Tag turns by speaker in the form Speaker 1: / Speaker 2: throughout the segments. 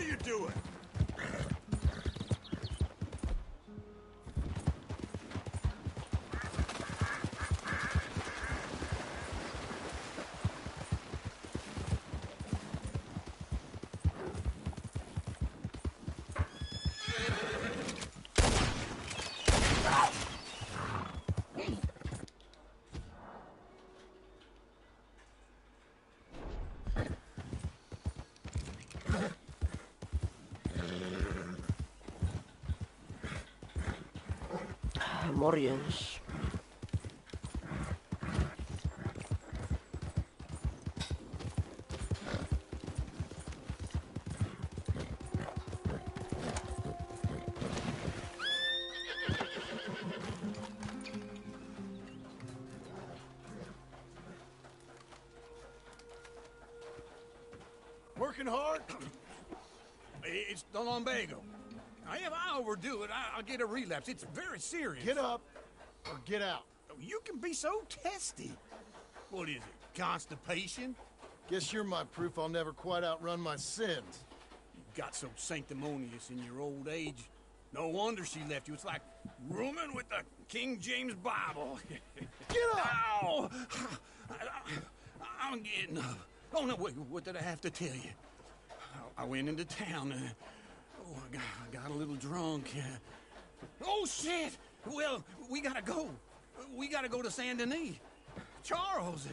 Speaker 1: you doing?
Speaker 2: Morjens.
Speaker 1: Working hard? It's the lumbago. If I overdo it, I'll get a relapse. It's very serious.
Speaker 3: Get up or get out.
Speaker 1: You can be so testy. What is it, constipation?
Speaker 3: Guess you're my proof I'll never quite outrun my sins.
Speaker 1: You got so sanctimonious in your old age. No wonder she left you. It's like rooming with the King James Bible.
Speaker 3: Get up!
Speaker 1: Ow! I'm getting up. Oh, no, wait, what did I have to tell you? I went into town. I got a little drunk. Oh, shit! Well, we gotta go. We gotta go to Saint Denis. Charles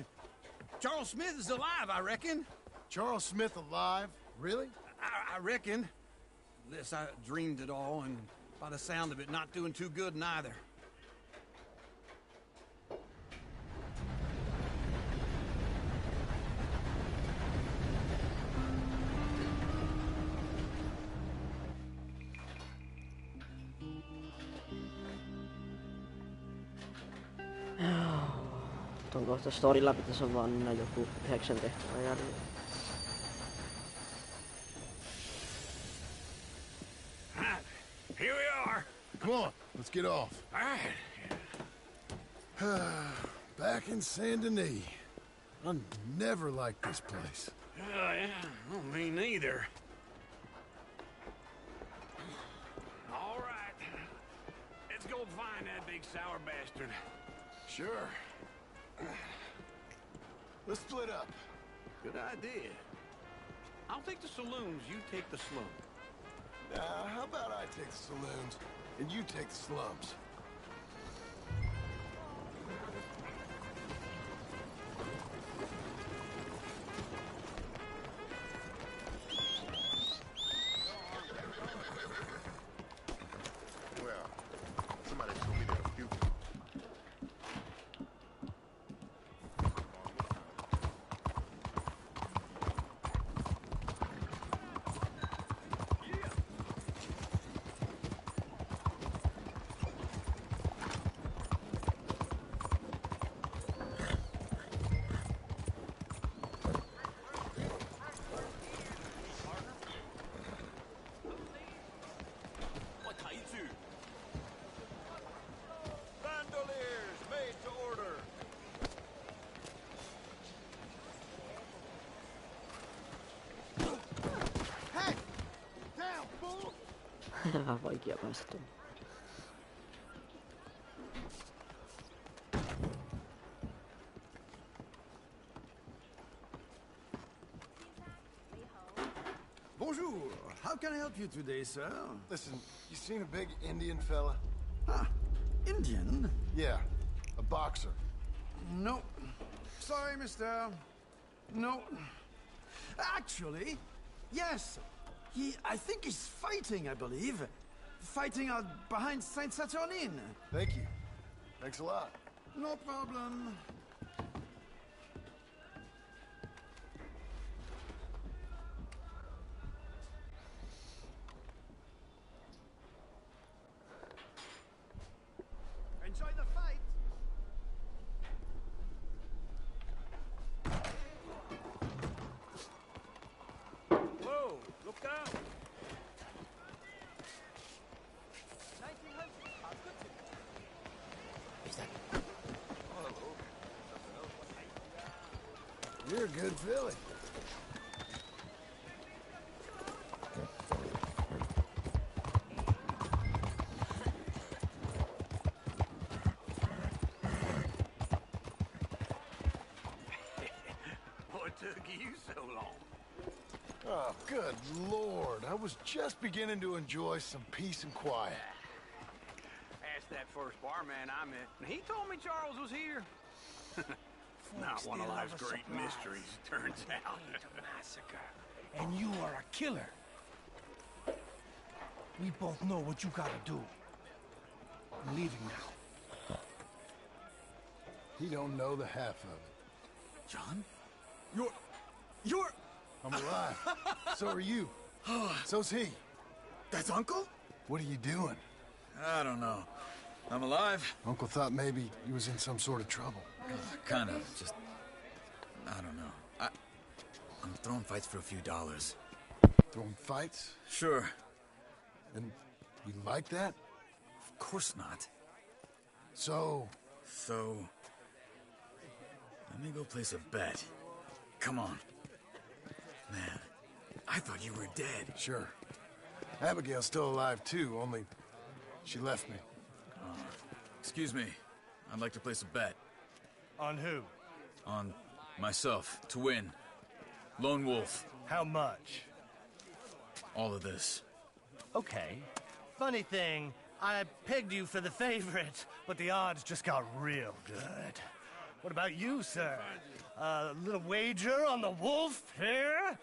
Speaker 1: Smith is alive, I reckon.
Speaker 3: Charles Smith alive? Really?
Speaker 1: I reckon. Unless I dreamed it all, and by the sound of it, not doing too good neither.
Speaker 2: Ton kohta story läpi, tässä on vaan joku 9 tehtävää jäljellä.
Speaker 1: Here we are.
Speaker 3: Come on, let's get off.
Speaker 1: All right.
Speaker 3: Back in Saint Denis. I never liked this place.
Speaker 1: Yeah, well, me neither. All right. Let's go find that big sour bastard.
Speaker 3: Sure. Let's split up.
Speaker 1: Good idea. I'll take the saloons, you take the slum.
Speaker 3: How about I take the saloons, and you take the slums?
Speaker 4: Well, somebody told me there are a few.
Speaker 1: Bandoliers made to order.
Speaker 3: Hey! Down, fool!
Speaker 2: Vähän vaikea päästä tuonne.
Speaker 5: Bonjour. How can I help you today, sir?
Speaker 3: Listen, you seen a big Indian fella?
Speaker 5: Ah, Indian?
Speaker 3: Yeah, a boxer.
Speaker 5: No. Sorry, mister. No. Actually, yes. I think he's fighting, I believe. Fighting out behind Saint Saturnin.
Speaker 3: Thank you. Thanks a lot.
Speaker 5: No problem. Enjoy the fight.
Speaker 1: Whoa, look out.
Speaker 3: You're a good filly.
Speaker 1: took you so long?
Speaker 3: Oh, good Lord. I was just beginning to enjoy some peace and quiet.
Speaker 1: Asked that first barman I met, and he told me Charles was here. Not one of life's great mysteries, turns out.
Speaker 6: Massacre. And you are a killer. We both know what you gotta do. I'm leaving now.
Speaker 3: He don't know the half of it.
Speaker 1: John?
Speaker 3: You're... I'm alive. So are you. So's he.
Speaker 7: That's Uncle?
Speaker 3: What are you doing?
Speaker 7: I don't know. I'm alive.
Speaker 3: Uncle thought maybe he was in some sort of trouble.
Speaker 7: Kind of. Just... I don't know. I'm throwing fights for a few dollars.
Speaker 3: Throwing fights?
Speaker 7: Sure.
Speaker 3: And you like that?
Speaker 7: Of course not.
Speaker 3: So...
Speaker 7: So... Let me go place a bet. Come on. Man, I thought you were dead.
Speaker 3: Sure. Abigail's still alive, too, only she left me.
Speaker 7: Excuse me. I'd like to place a bet.
Speaker 6: On who?
Speaker 7: On myself, to win. Lone Wolf.
Speaker 6: How much?
Speaker 7: All of this.
Speaker 6: Okay. Funny thing, I pegged you for the favorite, but the odds just got real good. What about you, sir? A little wager on the wolf here?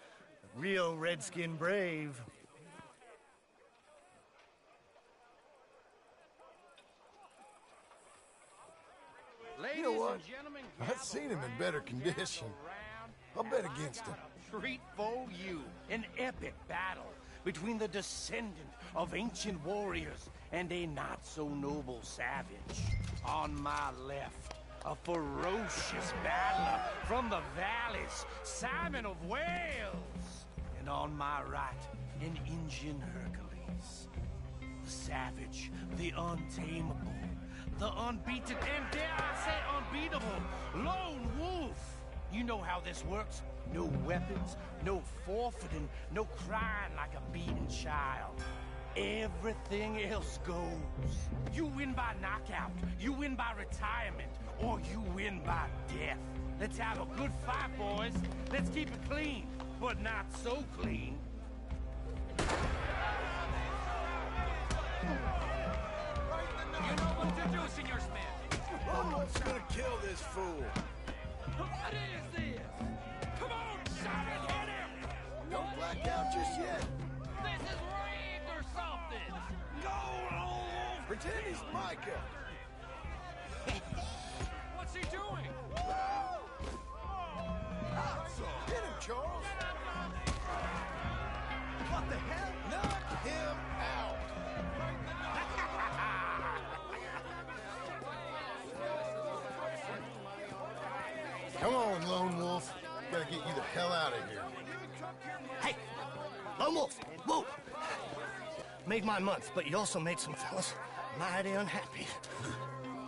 Speaker 6: Real redskin brave.
Speaker 3: You know what? I've seen him in better condition. I'll bet against him.
Speaker 6: Treat for you. An epic battle between the descendant of ancient warriors and a not-so-noble savage. On my left, a ferocious battler from the valleys, Simon of Wales. And on my right, an Indian Hercules. The savage, the untamable, the unbeaten, and dare I say unbeatable, Lone Wolf. You know how this works. No weapons, no forfeiting, no crying like a beaten child. Everything else goes. You win by knockout, you win by retirement, or you win by death. Let's have a good fight, boys. Let's keep it clean, but not so clean. You know what to do, Senor Smith.
Speaker 3: Lone Wolf's gonna kill this fool.
Speaker 6: What is this? Come on, Simon, hit him!
Speaker 3: Don't black out just yet.
Speaker 6: This is rigged or something! Go, Lone Wolf!
Speaker 3: Pretend he's Micah.
Speaker 6: What's he doing?
Speaker 3: Hit him, Charles. What the hell? Knock him out. Come on, Lone Wolf. Gotta get you the hell out of here.
Speaker 6: Hey! Lone Wolf! Whoa! Made my month, but you also made some fellas mighty unhappy.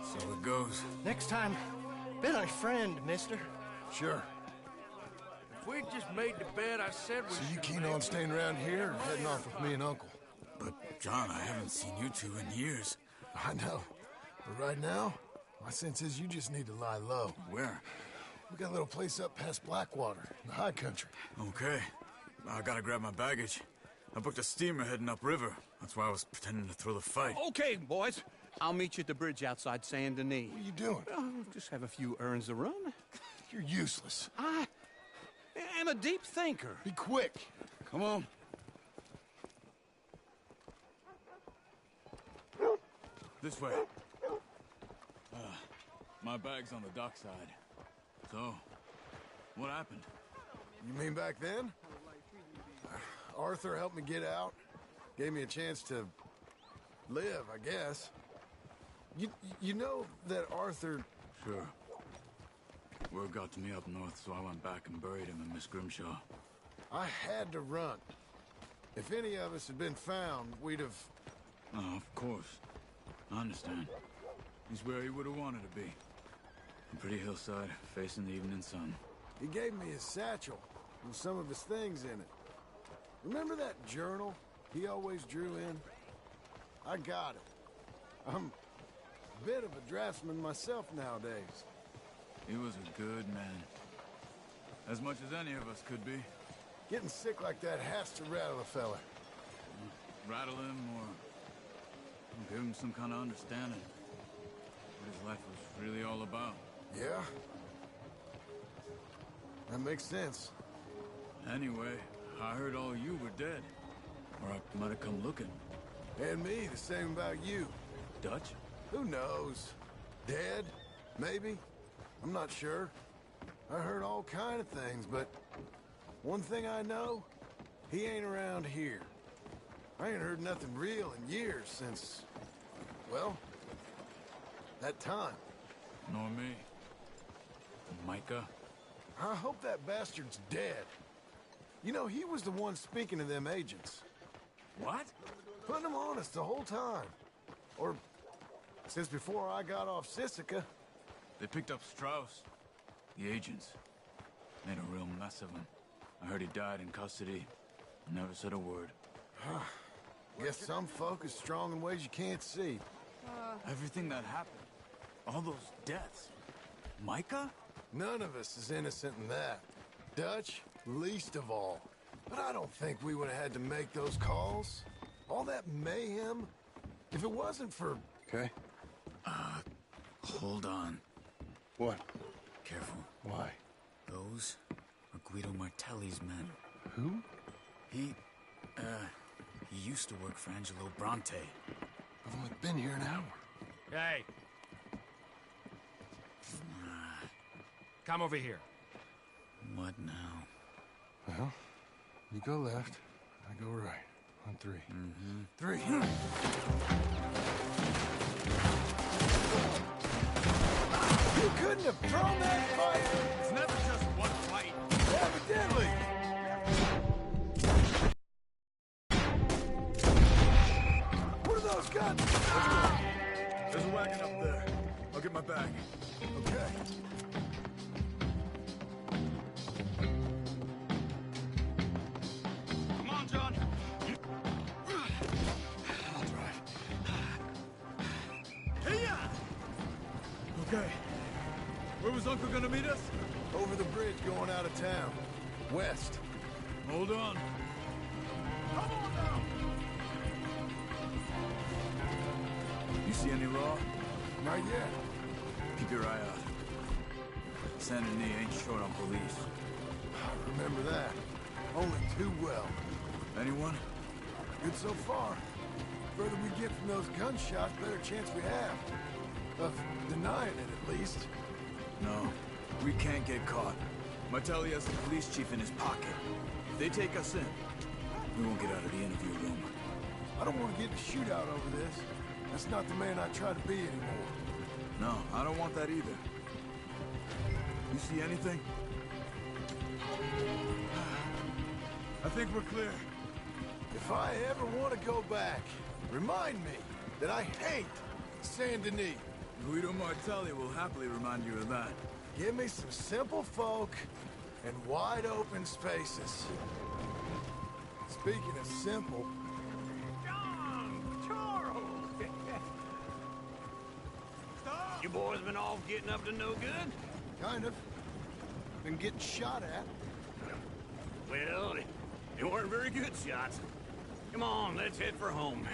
Speaker 7: So it goes.
Speaker 6: Next time, bet on a friend, mister.
Speaker 3: Sure.
Speaker 1: If we just made the bed I said we
Speaker 3: So you keen on staying around here or heading off with me and Uncle?
Speaker 7: But, John, I haven't seen you two in years.
Speaker 3: I know. But right now, my sense is you just need to lie low.
Speaker 7: Where?
Speaker 3: We got a little place up past Blackwater, in the high country.
Speaker 7: Okay. I gotta grab my baggage. I booked a steamer heading upriver. That's why I was pretending to throw the fight.
Speaker 1: Okay, boys. I'll meet you at the bridge outside Saint Denis.
Speaker 3: What are you doing?
Speaker 1: Oh, just have a few errands to run.
Speaker 3: You're useless.
Speaker 1: I am a deep thinker.
Speaker 3: Be quick.
Speaker 7: Come on. This way. My bag's on the dockside. So, what happened?
Speaker 3: You mean back then? Arthur helped me get out. Gave me a chance to live, I guess. You know that Arthur...
Speaker 7: Sure. Word got to me up north, so I went back and buried him in Miss Grimshaw.
Speaker 3: I had to run. If any of us had been found, we'd have...
Speaker 7: Oh, of course. I understand. He's where he would have wanted to be. A pretty hillside, facing the evening sun.
Speaker 3: He gave me his satchel with some of his things in it. Remember that journal he always drew in? I got it. I'm a bit of a draftsman myself nowadays.
Speaker 7: He was a good man. As much as any of us could be.
Speaker 3: Getting sick like that has to rattle a fella.
Speaker 7: Rattle him or give him some kind of understanding. What his life was really all about.
Speaker 3: Yeah? That makes sense.
Speaker 7: Anyway, I heard all you were dead. Or I might have come looking.
Speaker 3: And me, the same about you.
Speaker 7: Dutch?
Speaker 3: Who knows? Dead? Maybe? I'm not sure. I heard all kind of things, but one thing I know, he ain't around here. I ain't heard nothing real in years since, well, that time.
Speaker 7: Nor me. Micah?
Speaker 3: I hope that bastard's dead. You know, he was the one speaking to them agents.
Speaker 7: What?
Speaker 3: Putting them on us the whole time. Or, since before I got off Sisika.
Speaker 7: They picked up Strauss. The agents. Made a real mess of him. I heard he died in custody. Never said a word.
Speaker 3: Guess some folk is strong in ways you can't see.
Speaker 7: Everything that happened. All those deaths. Micah?
Speaker 3: None of us is innocent in that. Dutch, least of all. But I don't think we would have had to make those calls. All that mayhem. If it wasn't for...
Speaker 4: Okay.
Speaker 7: Hold on.
Speaker 4: What?
Speaker 7: Careful.
Speaker 4: Why?
Speaker 7: Those are Guido Martelli's men.
Speaker 4: Who?
Speaker 7: He used to work for Angelo Bronte.
Speaker 4: I've only been here an hour.
Speaker 8: Hey! Come over here.
Speaker 7: What now?
Speaker 4: Well, you go left, I go right. On three.
Speaker 3: Three. You couldn't have thrown that fight!
Speaker 7: It's never just one fight.
Speaker 3: Evidently! What are those guns?
Speaker 7: There's a wagon up there. I'll get my bag.
Speaker 3: Okay.
Speaker 1: Come on, John.
Speaker 7: I'll drive. Hey-ya! Okay. Where was Uncle gonna meet us?
Speaker 3: Over the bridge going out of town. West.
Speaker 7: Hold on.
Speaker 3: Come on now!
Speaker 7: You see any law?
Speaker 3: Not yet.
Speaker 7: Keep your eye out. Saint Denis ain't short on police.
Speaker 3: I remember that. Only too well.
Speaker 7: Anyone?
Speaker 3: Good so far. Further we get from those gunshots, better chance we have. Of denying it, at least.
Speaker 7: No. We can't get caught. Martelli has the police chief in his pocket. If they take us in, we won't get out of the interview room.
Speaker 3: I don't want to get in a shootout over this. That's not the man I try to be anymore.
Speaker 7: No, I don't want that either. You see anything? I think we're clear.
Speaker 3: If I ever want to go back, remind me that I hate Saint Denis.
Speaker 7: Guido Martelli will happily remind you of that.
Speaker 3: Give me some simple folk and wide open spaces. Speaking of simple,
Speaker 6: John! Charles! Stop!
Speaker 1: You boys been off getting up to no good?
Speaker 3: kind of. Been getting shot at.
Speaker 1: Well, they weren't very good shots. Come on, let's head for home.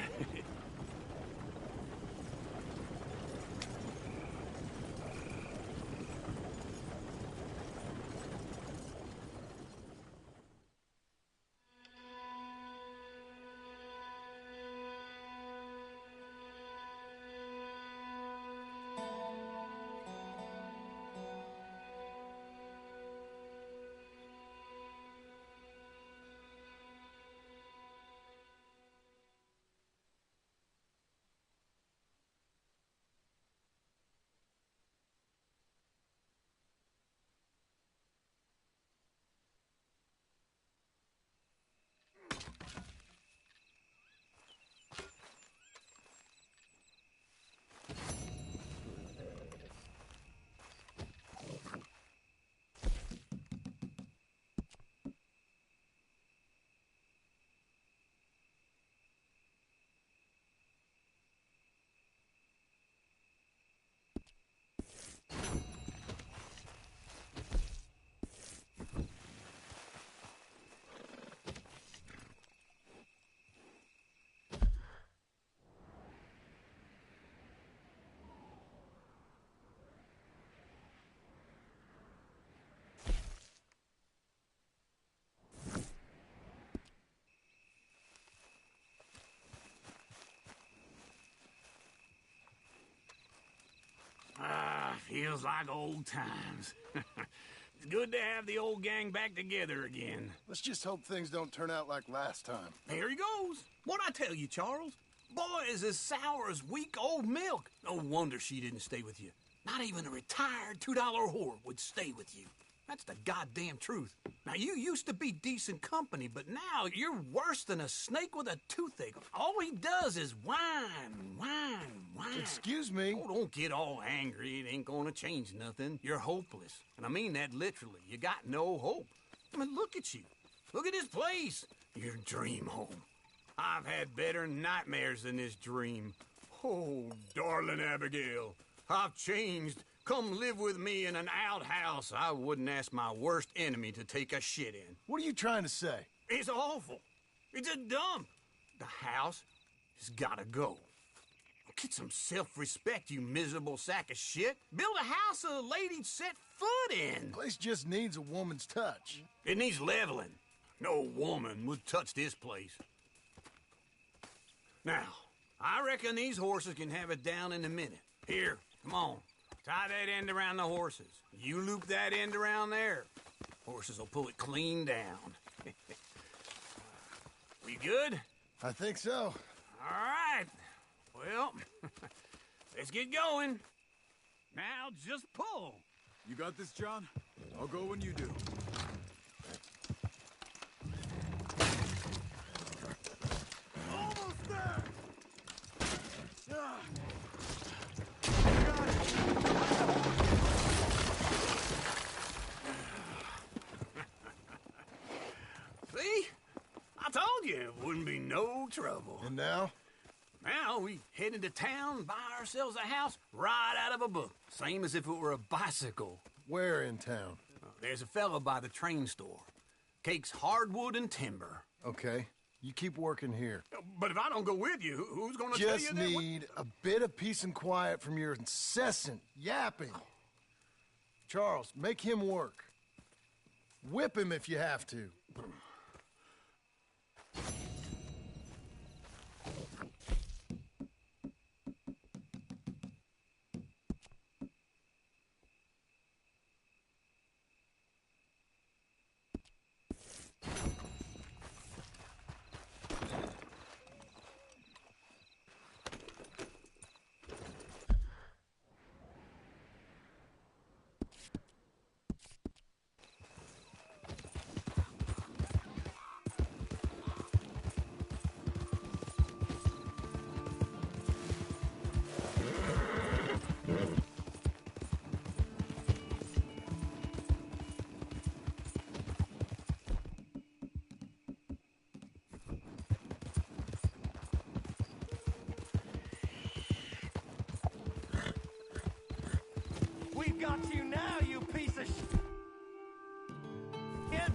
Speaker 1: Feels like old times. It's good to have the old gang back together again.
Speaker 3: Let's just hope things don't turn out like last time.
Speaker 1: There he goes. What'd I tell you, Charles? Boy is as sour as weak old milk. No wonder she didn't stay with you. Not even a retired $2 whore would stay with you. That's the goddamn truth. Now, you used to be decent company, but now you're worse than a snake with a toothache. All he does is whine.
Speaker 3: Excuse me?
Speaker 1: Oh, don't get all angry. It ain't gonna change nothing. You're hopeless. And I mean that literally. You got no hope. I mean, look at you. Look at this place. Your dream home. I've had better nightmares than this dream. Oh, darling Abigail, I've changed. Come live with me in an outhouse I wouldn't ask my worst enemy to take a shit in.
Speaker 3: What are you trying to say?
Speaker 1: It's awful. It's a dump. The house has gotta go. Get some self-respect, you miserable sack of shit. Build a house a lady'd set foot in.
Speaker 3: The place just needs a woman's touch.
Speaker 1: It needs leveling. No woman would touch this place. Now, I reckon these horses can have it down in a minute. Here, come on. Tie that end around the horses. You loop that end around there. Horses will pull it clean down. We good?
Speaker 3: I think so.
Speaker 1: All right. Well, let's get going. Now just pull.
Speaker 5: You got this, John? I'll go when you do. Almost there!
Speaker 1: See? I told you it wouldn't be no trouble.
Speaker 3: And now?
Speaker 1: Now we head into town, buy ourselves a house right out of a book. Same as if it were a bicycle.
Speaker 3: Where in town?
Speaker 1: There's a fellow by the train store. Cakes hardwood and timber.
Speaker 3: Okay, you keep working here.
Speaker 1: But if I don't go with you, who's gonna tell you
Speaker 3: Just
Speaker 1: that?
Speaker 3: need a bit of peace and quiet from your incessant yapping. Charles, make him work. Whip him if you have to.
Speaker 6: We've got you now, you piece of shit!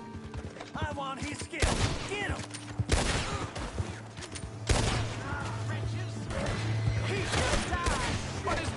Speaker 6: I want his skin! Get him! He should die! What is...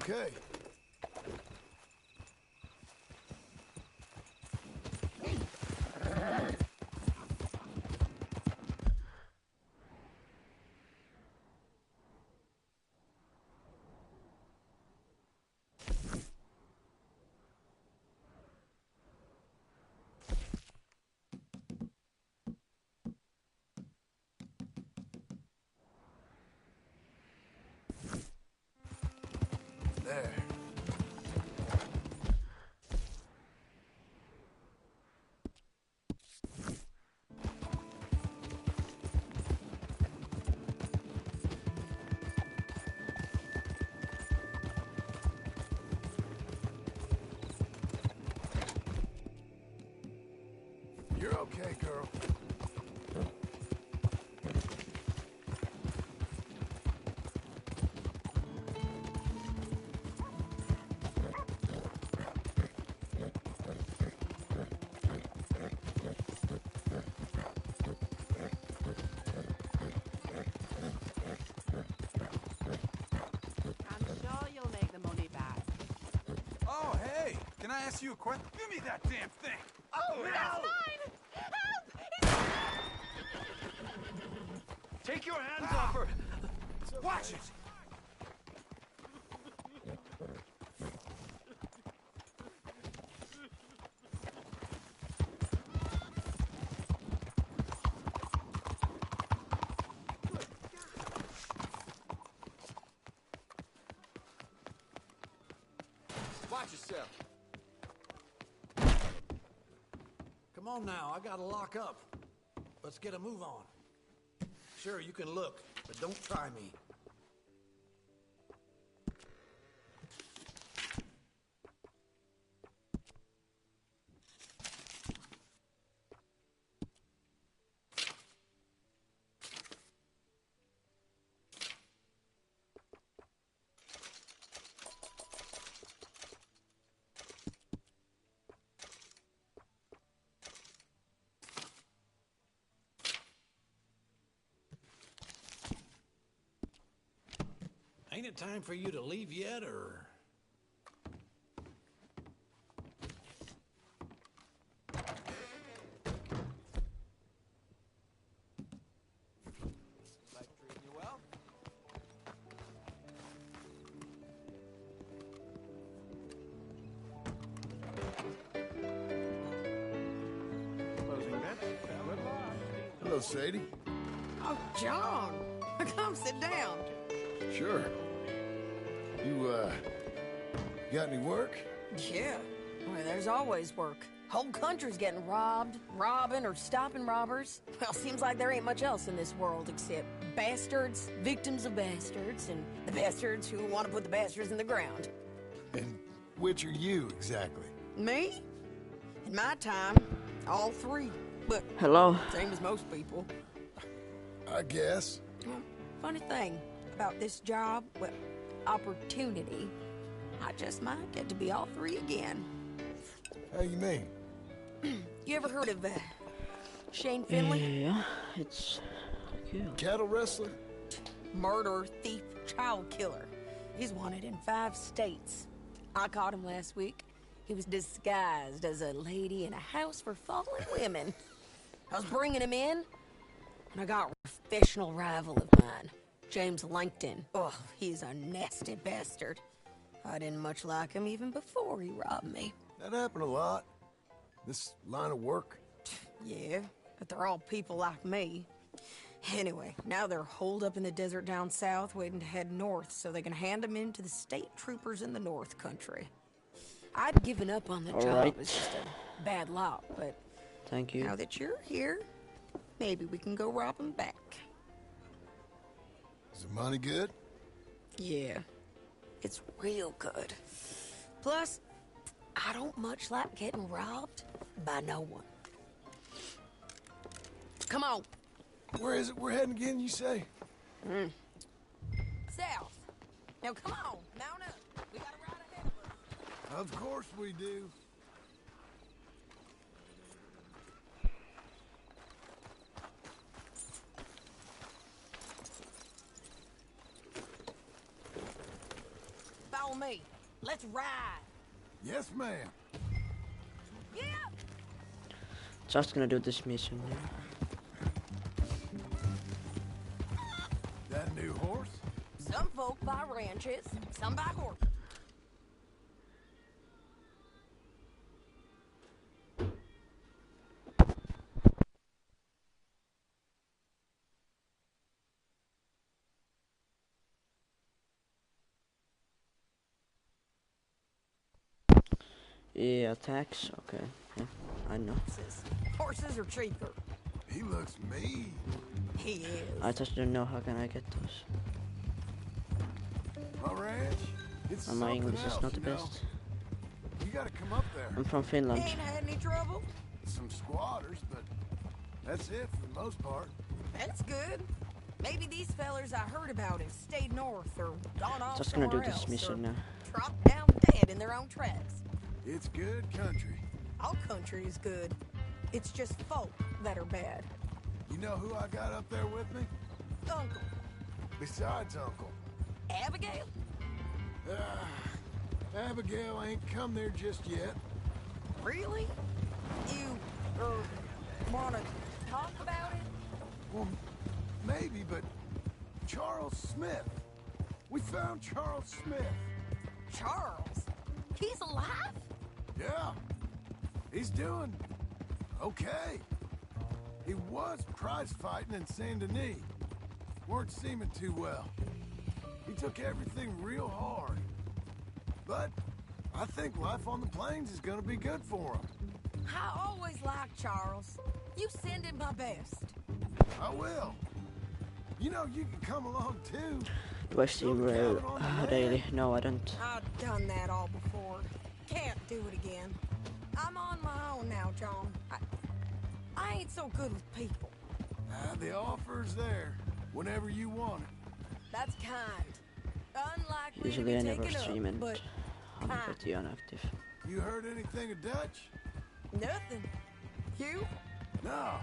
Speaker 3: Okay. There. You're okay, girl.
Speaker 9: I'm sure you'll make the money back.
Speaker 5: Oh, hey! Can I ask you a question? Give me that damn thing!
Speaker 9: Oh, no! Mine! Help!
Speaker 6: Take your hands off her!
Speaker 5: Watch it!
Speaker 6: Watch yourself.
Speaker 10: Come on now, I gotta lock up. Let's get a move on. Sure, you can look, but don't try me. Ain't it time for you to leave yet, or...?
Speaker 6: Life treating you well? Closing bets. Good luck.
Speaker 3: Hello, Sadie.
Speaker 11: Oh, John. Come sit down.
Speaker 3: Sure. You, got any work?
Speaker 11: Yeah. Well, there's always work. Whole country's getting robbed, robbing, or stopping robbers. Well, seems like there ain't much else in this world except bastards, victims of bastards, and the bastards who want to put the bastards in the ground.
Speaker 3: And which are you, exactly?
Speaker 11: Me? In my time, all three. But
Speaker 2: Hello.
Speaker 11: same as most people.
Speaker 3: I guess.
Speaker 11: Well, funny thing about this job, well, opportunity, I just might get to be all three again.
Speaker 3: How you mean?
Speaker 11: You ever heard of Shane Finley?
Speaker 2: Yeah, it's cool.
Speaker 3: Cattle wrestler?
Speaker 11: Murderer, thief, child killer. He's wanted in 5 states. I caught him last week. He was disguised as a lady in a house for fallen women. I was bringing him in, and I got a professional rival of mine, James Langton. Oh, he's a nasty bastard. I didn't much like him even before he robbed me.
Speaker 3: That happened a lot. This line of work.
Speaker 11: Yeah, but they're all people like me. Anyway, now they're holed up in the desert down south, waiting to head north so they can hand them in to the state troopers in the north country. I'd given up on the
Speaker 2: All
Speaker 11: job.
Speaker 2: right.
Speaker 11: It's just a bad lot, but
Speaker 2: Thank you.
Speaker 11: now that you're here, maybe we can go rob them back.
Speaker 3: Is the money good?
Speaker 11: Yeah, it's real good. Plus, I don't much like getting robbed by no one. Come on.
Speaker 3: Where is it we're heading again, you say?
Speaker 11: South. Now come on, mount up. We got a ride ahead of us.
Speaker 3: Of course we do.
Speaker 11: Follow Follow me. Let's ride.
Speaker 3: Yes, ma'am.
Speaker 11: Yeah.
Speaker 2: Just gonna do this mission.
Speaker 3: That new horse?
Speaker 11: Some folk buy ranches, some buy horses.
Speaker 2: Yeah, attacks. Okay. Yeah, I know.
Speaker 11: Horses are cheaper.
Speaker 3: He looks mean.
Speaker 11: He is.
Speaker 2: I just don't know how can I get those.
Speaker 3: My ranch? It's
Speaker 2: And my
Speaker 3: something
Speaker 2: English is
Speaker 3: else,
Speaker 2: not the
Speaker 3: you know?
Speaker 2: best.
Speaker 3: You gotta come up there.
Speaker 2: I'm from Finland.
Speaker 11: Ain't had any trouble?
Speaker 3: Some squatters, but that's it for the most part.
Speaker 11: That's good. Maybe these fellers I heard about have stayed north or gone off
Speaker 2: Just gonna do
Speaker 11: somewhere
Speaker 2: this
Speaker 11: else,
Speaker 2: mission
Speaker 11: or
Speaker 2: now.
Speaker 11: dropped down dead in their own tracks.
Speaker 3: It's good country.
Speaker 11: All country is good. It's just folk that are bad.
Speaker 3: You know who I got up there with me?
Speaker 11: Uncle.
Speaker 3: Besides Uncle.
Speaker 11: Abigail?
Speaker 3: Abigail ain't come there just yet.
Speaker 11: Really? You, wanna talk about it?
Speaker 3: Well, maybe, but Charles Smith. We found Charles Smith.
Speaker 11: Charles? He's alive?
Speaker 3: Yeah. He's doing okay. He was prize fighting in Saint Denis. Weren't seeming too well. He took everything real hard. But I think life on the plains is gonna be good for him.
Speaker 11: I always liked Charles. You send him my best.
Speaker 3: I will. You know, you can come along too.
Speaker 2: Do I see rail daily? No, I don't.
Speaker 11: I've done that all before. Can't do it again. I'm on my own now, John. I ain't so good with people.
Speaker 3: The offer's there whenever you want it.
Speaker 11: That's kind. Unlikely
Speaker 2: Usually
Speaker 11: to
Speaker 2: I
Speaker 11: be
Speaker 2: never
Speaker 11: taken
Speaker 2: stream
Speaker 11: up,
Speaker 2: and
Speaker 11: but
Speaker 2: I'm
Speaker 11: kind.
Speaker 2: pretty inactive.
Speaker 3: You heard anything of Dutch?
Speaker 11: Nothing. You?
Speaker 3: No.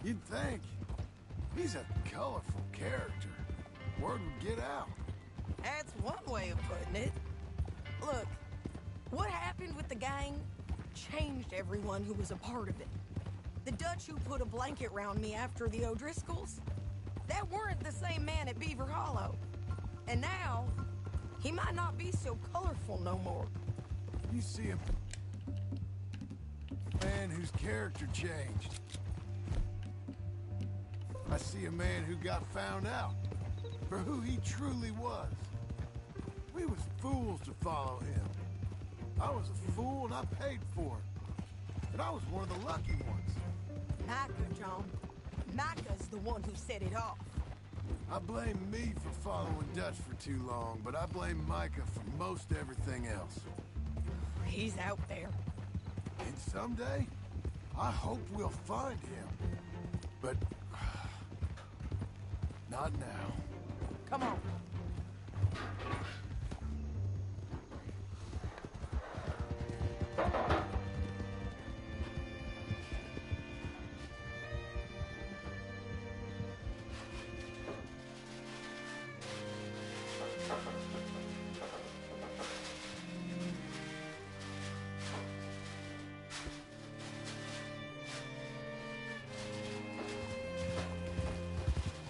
Speaker 3: You'd think. He's a colorful character. Word would get out.
Speaker 11: That's one way of putting it. Look, what happened with the gang changed everyone who was a part of it. The Dutch who put a blanket round me after the O'Driscolls, that weren't the same man at Beaver Hollow. And now, he might not be so colorful no more.
Speaker 3: You see a man whose character changed. I see a man who got found out for who he truly was. We was fools to follow him. I was a fool and I paid for it. But I was one of the lucky ones.
Speaker 11: Micah, John. Micah's the one who set it off.
Speaker 3: I blame me for following Dutch for too long, but I blame Micah for most everything else.
Speaker 11: He's out there.
Speaker 3: And someday, I hope we'll find him. But not now.
Speaker 11: Come on.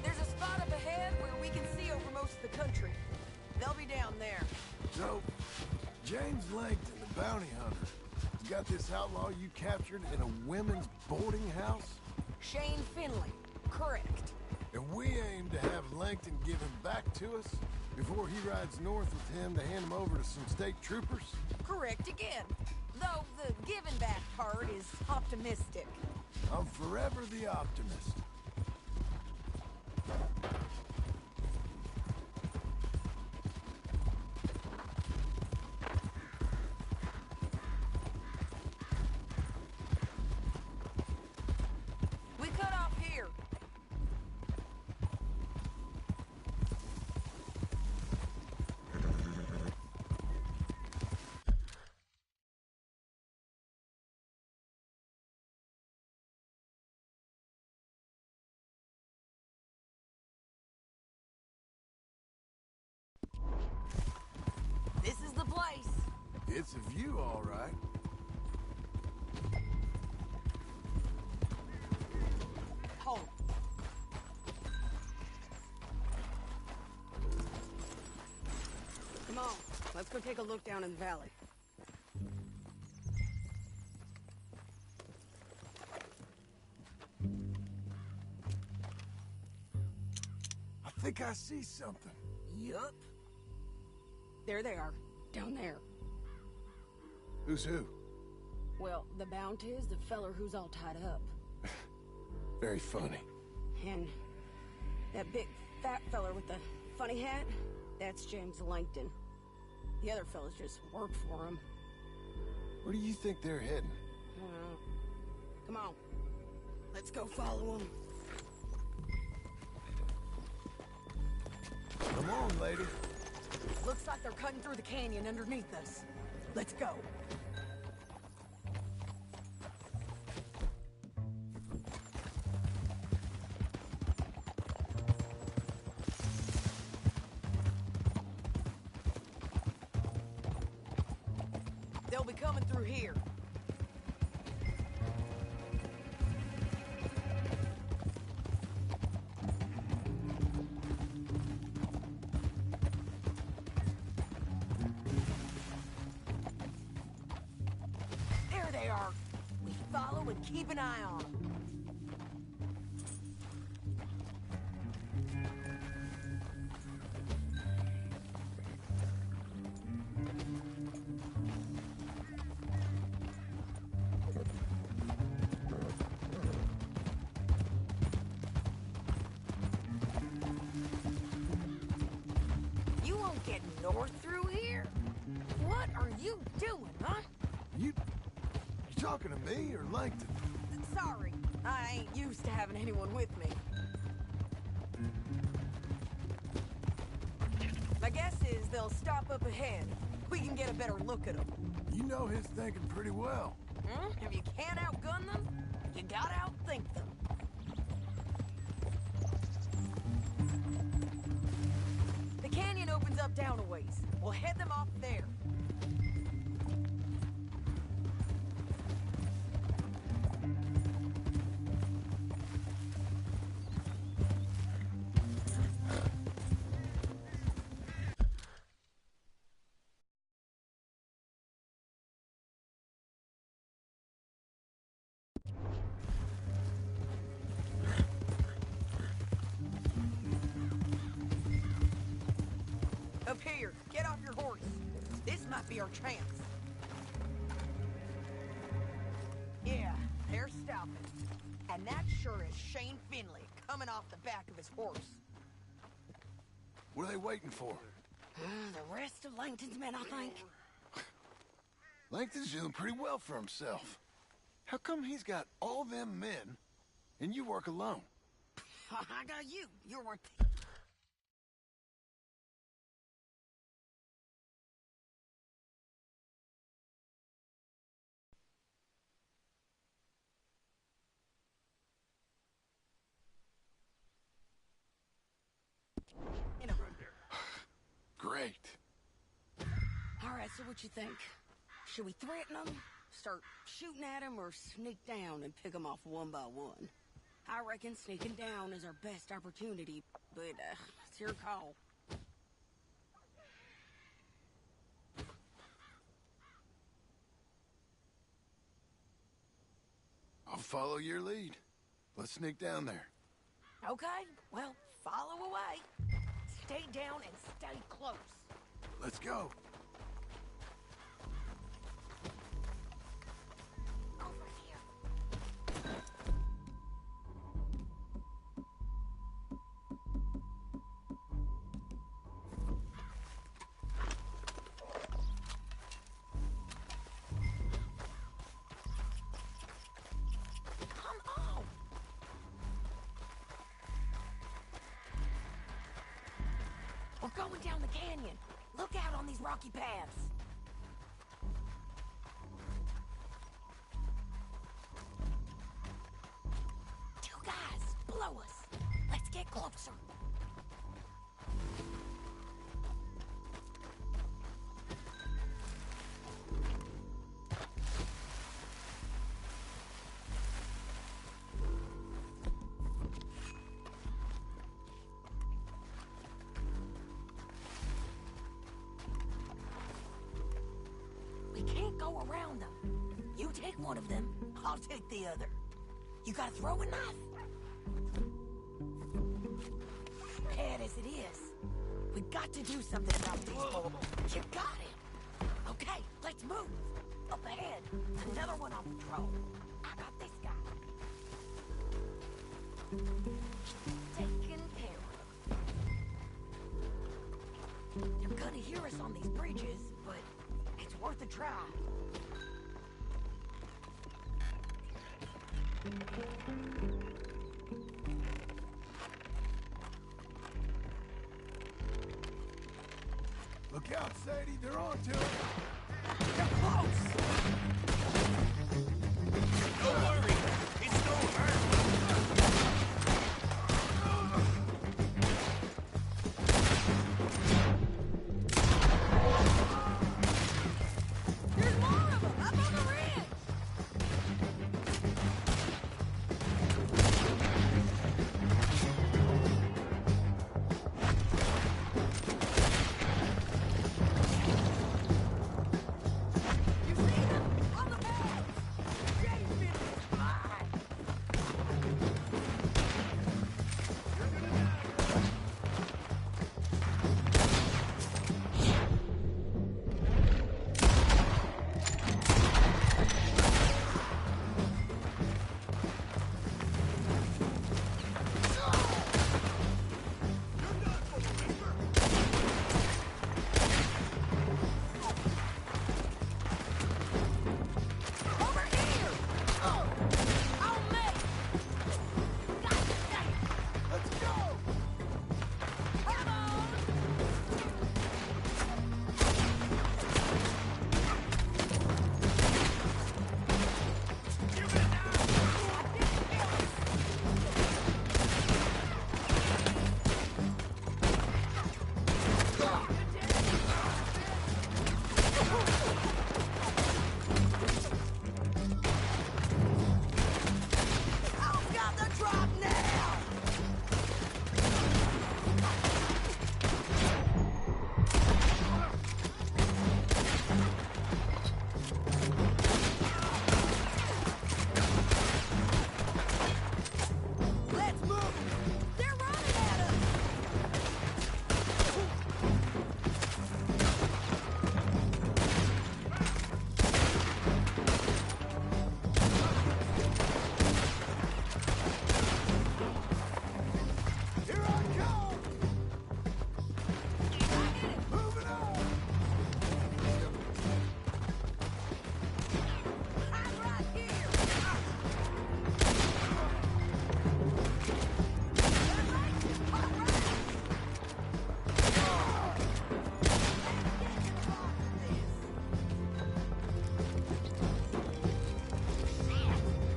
Speaker 11: There's a spot up ahead where we can see over most of the country. They'll be down there.
Speaker 3: So, James Langton, the bounty hunter, has got this outlaw you captured in a women's boarding house?
Speaker 11: Shane Finley. Correct.
Speaker 3: And we aim to have Langton give him back to us before he rides north with him to hand him over to some state troopers?
Speaker 11: Correct again. Though the giving back part is optimistic.
Speaker 3: I'm forever the optimist. It's a view, all right.
Speaker 11: Hold. Come on, let's go take a look down in the valley.
Speaker 3: I think I see something.
Speaker 11: Yup. There they are, down there.
Speaker 3: Who's who?
Speaker 11: Well, the Bounty is the feller who's all tied up.
Speaker 3: Very funny.
Speaker 11: And that big fat feller with the funny hat, that's James Langton. The other fellas just work for him.
Speaker 3: Where do you think they're heading?
Speaker 11: Come on. Let's go follow them.
Speaker 3: Come on, lady.
Speaker 11: Looks like they're cutting through the canyon underneath us. Let's go. They'll be coming through here. There they are. We follow and keep an eye on them. You won't get north through here? What are you doing, huh?
Speaker 3: You talking to me or Langton?
Speaker 11: Sorry, I ain't used to having anyone with me. My guess is they'll stop up ahead. We can get a better look at them.
Speaker 3: You know his thinking pretty well.
Speaker 11: If you can't outgun them, you gotta outthink them. The canyon opens up down a ways. We'll head them off there. Up here, get off your horse. This might be our chance. Yeah, they're stopping. And that sure is Shane Finley coming off the back of his horse.
Speaker 3: What are they waiting for?
Speaker 11: The rest of Langton's men, I think.
Speaker 3: Langton's doing pretty well for himself. How come he's got all them men and you work alone?
Speaker 11: I got you. You're worth...
Speaker 3: Great.
Speaker 11: All right, so what you think? Should we threaten them, start shooting at them, or sneak down and pick them off one by one? I reckon sneaking down is our best opportunity, but it's your call.
Speaker 3: I'll follow your lead. Let's sneak down there.
Speaker 11: Okay, well, follow away. Stay down and stay close.
Speaker 3: Let's go.
Speaker 11: Over here. Come on. We're going down the canyon. Look out on these rocky paths. Two guys below us. Let's get closer. go around them. You take one of them, I'll take the other. You got a throwing knife? Bad as it is, we got to do something about these bulls. You got it. Okay, let's move. Up ahead, another one on patrol. I got this guy. Taken care of. They're gonna hear us on these bridges, but it's worth a try.
Speaker 3: Look out, Sadie, they're on to it.
Speaker 11: They're close!
Speaker 6: Don't worry, it's no hurt.
Speaker 11: There's more of them up on the ridge! You see them? On the bed! Jason is mine! Over here! Oh! On me! God dang it!
Speaker 3: Let's go!
Speaker 11: Come on! I've got the drop now! Let's move! They're running at us!
Speaker 3: Here I come! Moving on!
Speaker 11: I'm right here!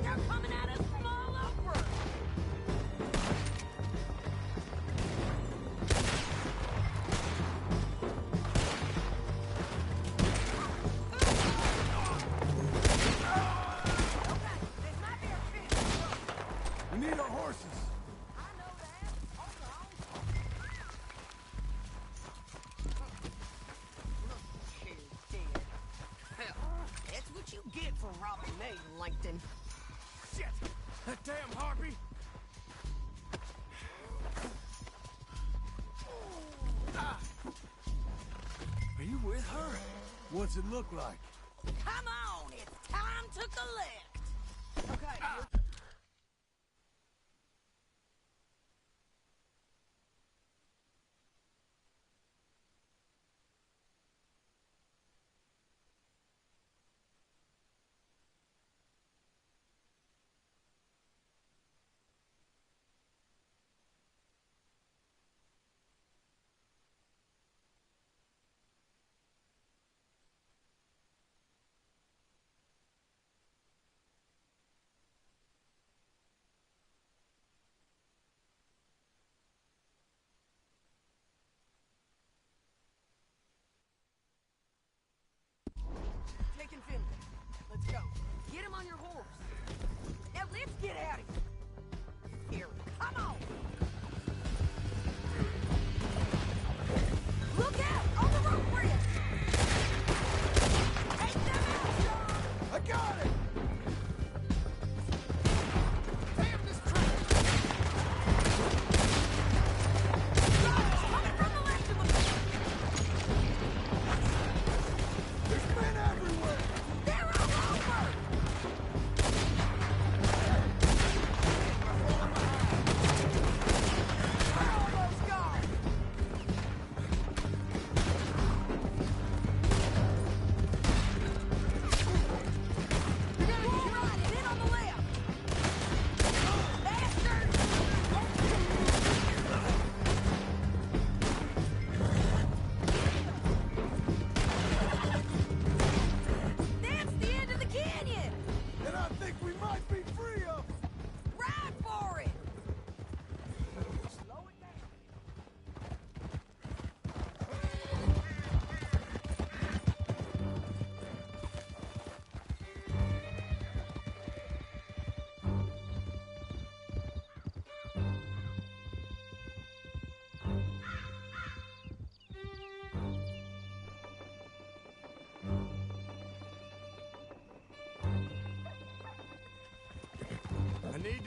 Speaker 11: They're coming at us from all over! Okay, this might be a fix.
Speaker 3: We need our horses.
Speaker 11: I know that. Hold on. Kid's dead. Hell, that's what you get for robbing me, Langton.
Speaker 3: Shit! That damn harpy! Are you with her? What's it look like?
Speaker 11: Come on, it's time to collect. Okay. Taking Finley. Let's go. Get him on your horse. Now let's get out of here. Here, come on. Look out on the road bridge. Take them out.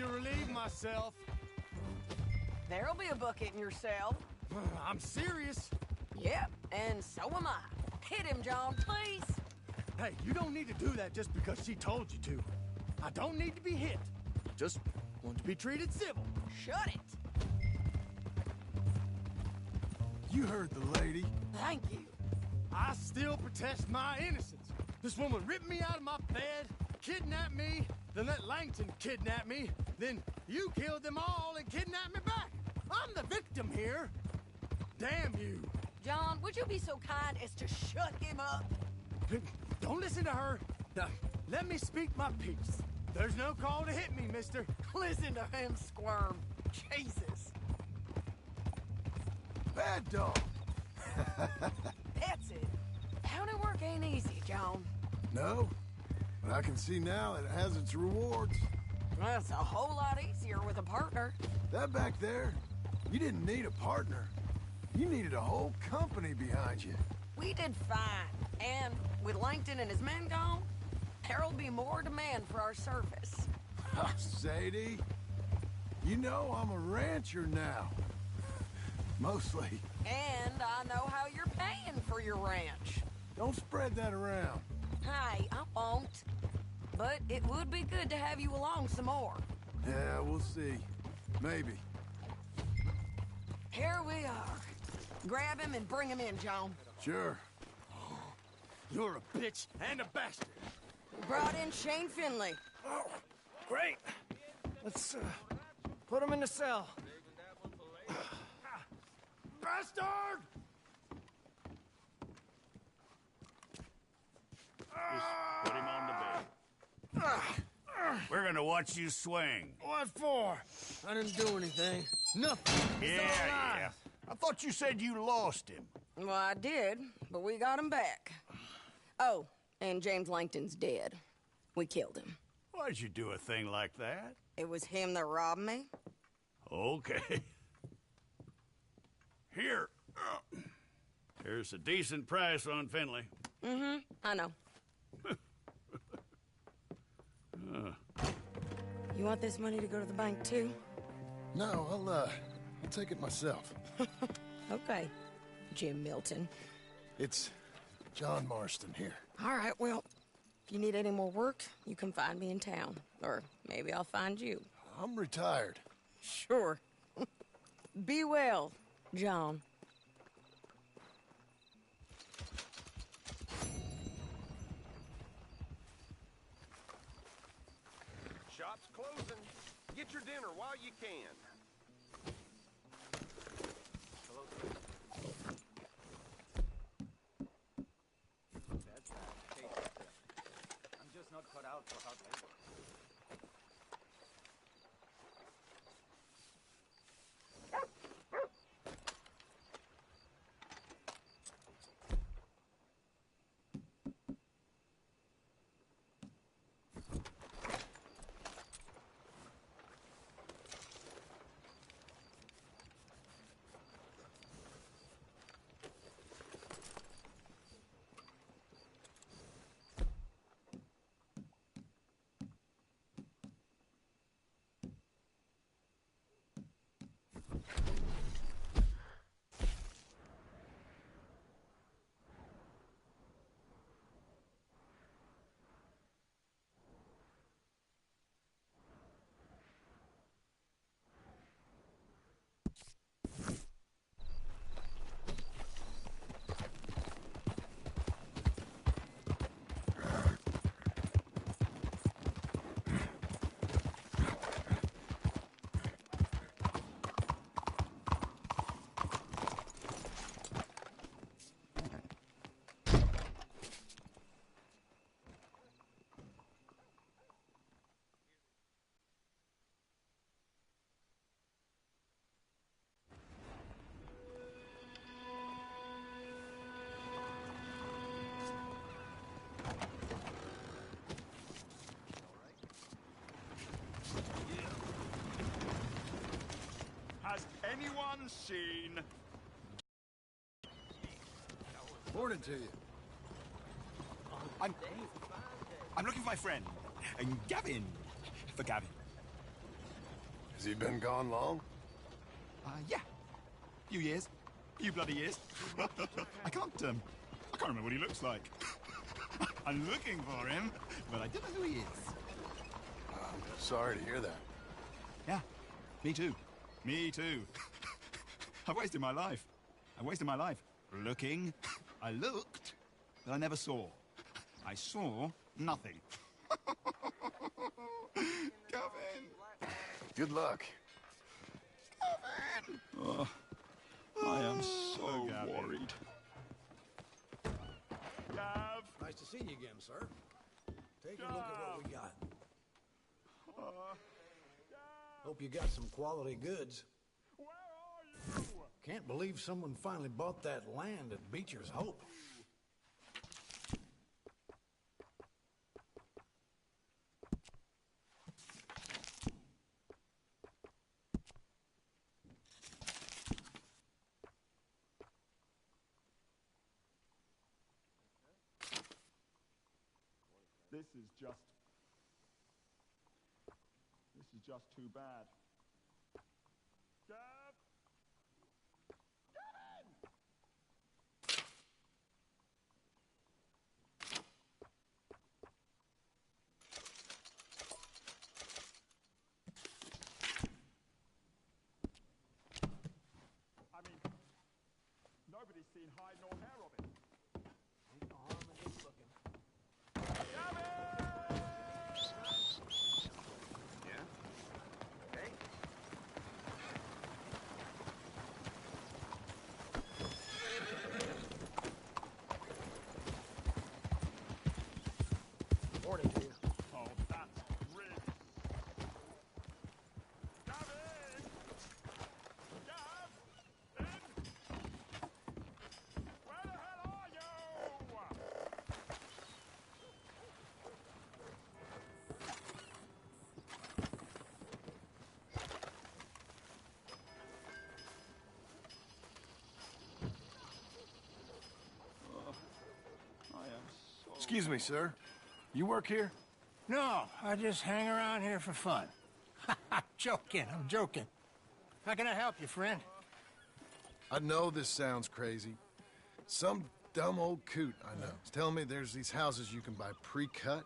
Speaker 12: relieve myself.
Speaker 11: There'll be a bucket in your cell.
Speaker 12: I'm serious.
Speaker 11: Yep, and so am I. Hit him, John, please.
Speaker 12: Hey, you don't need to do that just because she told you to. I don't need to be hit. Just want to be treated civil.
Speaker 11: Shut it.
Speaker 3: You heard the lady.
Speaker 11: Thank you.
Speaker 12: I still protest my innocence. This woman ripped me out of my bed, kidnapped me, then let Langton kidnap me, then you killed them all and kidnapped me back. I'm the victim here. Damn you.
Speaker 11: John, would you be so kind as to shut him up?
Speaker 12: Don't listen to her. Now, let me speak my piece. There's no call to hit me, mister.
Speaker 11: Listen to him squirm. Jesus.
Speaker 3: Bad dog.
Speaker 11: That's it. County work ain't easy, John.
Speaker 3: No, but I can see now it has its rewards.
Speaker 11: That's a whole lot easier with a partner.
Speaker 3: That back there, you didn't need a partner. You needed a whole company behind you.
Speaker 11: We did fine. And with Langton and his men gone, there'll be more demand for our service.
Speaker 3: Sadie, you know I'm a rancher now. Mostly.
Speaker 11: And I know how you're paying for your ranch.
Speaker 3: Don't spread that around.
Speaker 11: Hey, I won't. But it would be good to have you along some more.
Speaker 3: Yeah, we'll see. Maybe.
Speaker 11: Here we are. Grab him and bring him in, John.
Speaker 3: Sure.
Speaker 12: You're a bitch and a bastard.
Speaker 11: Brought in Shane Finley.
Speaker 12: Oh, great. Let's put him in the cell. Bastard!
Speaker 6: Just put him on the bed. We're gonna watch you swing.
Speaker 12: What for? I didn't do anything. Nothing. He's alive.
Speaker 6: I thought you said you lost him.
Speaker 11: Well, I did, but we got him back. Oh, and James Langton's dead. We killed him.
Speaker 6: Why'd you do a thing like that?
Speaker 11: It was him that robbed me.
Speaker 6: Okay. Here. Here's a decent price on Finley.
Speaker 11: Mm-hmm, I know. You want this money to go to the bank, too?
Speaker 3: No, I'll take it myself.
Speaker 11: Okay, Jim Milton.
Speaker 3: It's John Marston here.
Speaker 11: All right, well, if you need any more work, you can find me in town. Or maybe I'll find you.
Speaker 3: I'm retired.
Speaker 11: Sure. Be well, John.
Speaker 13: Shop's closing. Get your dinner while you can. Hello, sir. That's bad. I'm just not cut out for hard labor.
Speaker 6: Has anyone seen?
Speaker 3: Morning to you.
Speaker 7: I'm looking for my friend, Gavin. For Gavin.
Speaker 3: Has he been gone long?
Speaker 5: Yeah. Few years. Few bloody years. I can't remember what he looks like. I'm looking for him, but I don't know who he is.
Speaker 3: I'm sorry to hear that.
Speaker 5: Yeah, me too. Me too. I've wasted my life. I wasted my life looking. I looked, but I never saw. I saw nothing. Come in.
Speaker 3: Good luck.
Speaker 5: Come in. Oh, I am so worried. Gav.
Speaker 10: Nice to see you again, sir. Take a look at what we got. Hope you got some quality goods.
Speaker 5: Where are you?
Speaker 10: Can't believe someone finally bought that land at Beecher's Hope.
Speaker 5: This is just too bad. Gav! I mean, nobody's seen hide nor hair of it.
Speaker 10: Ain't no harm in just looking. Morning to you.
Speaker 5: Oh, that's rich. Gavin! Gav! In! Where the hell are you?
Speaker 3: Excuse me, sir. You work here?
Speaker 12: No, I just hang around here for fun. I'm joking. How can I help you, friend?
Speaker 3: I know this sounds crazy. Some dumb old coot I know is telling me there's these houses you can buy pre-cut.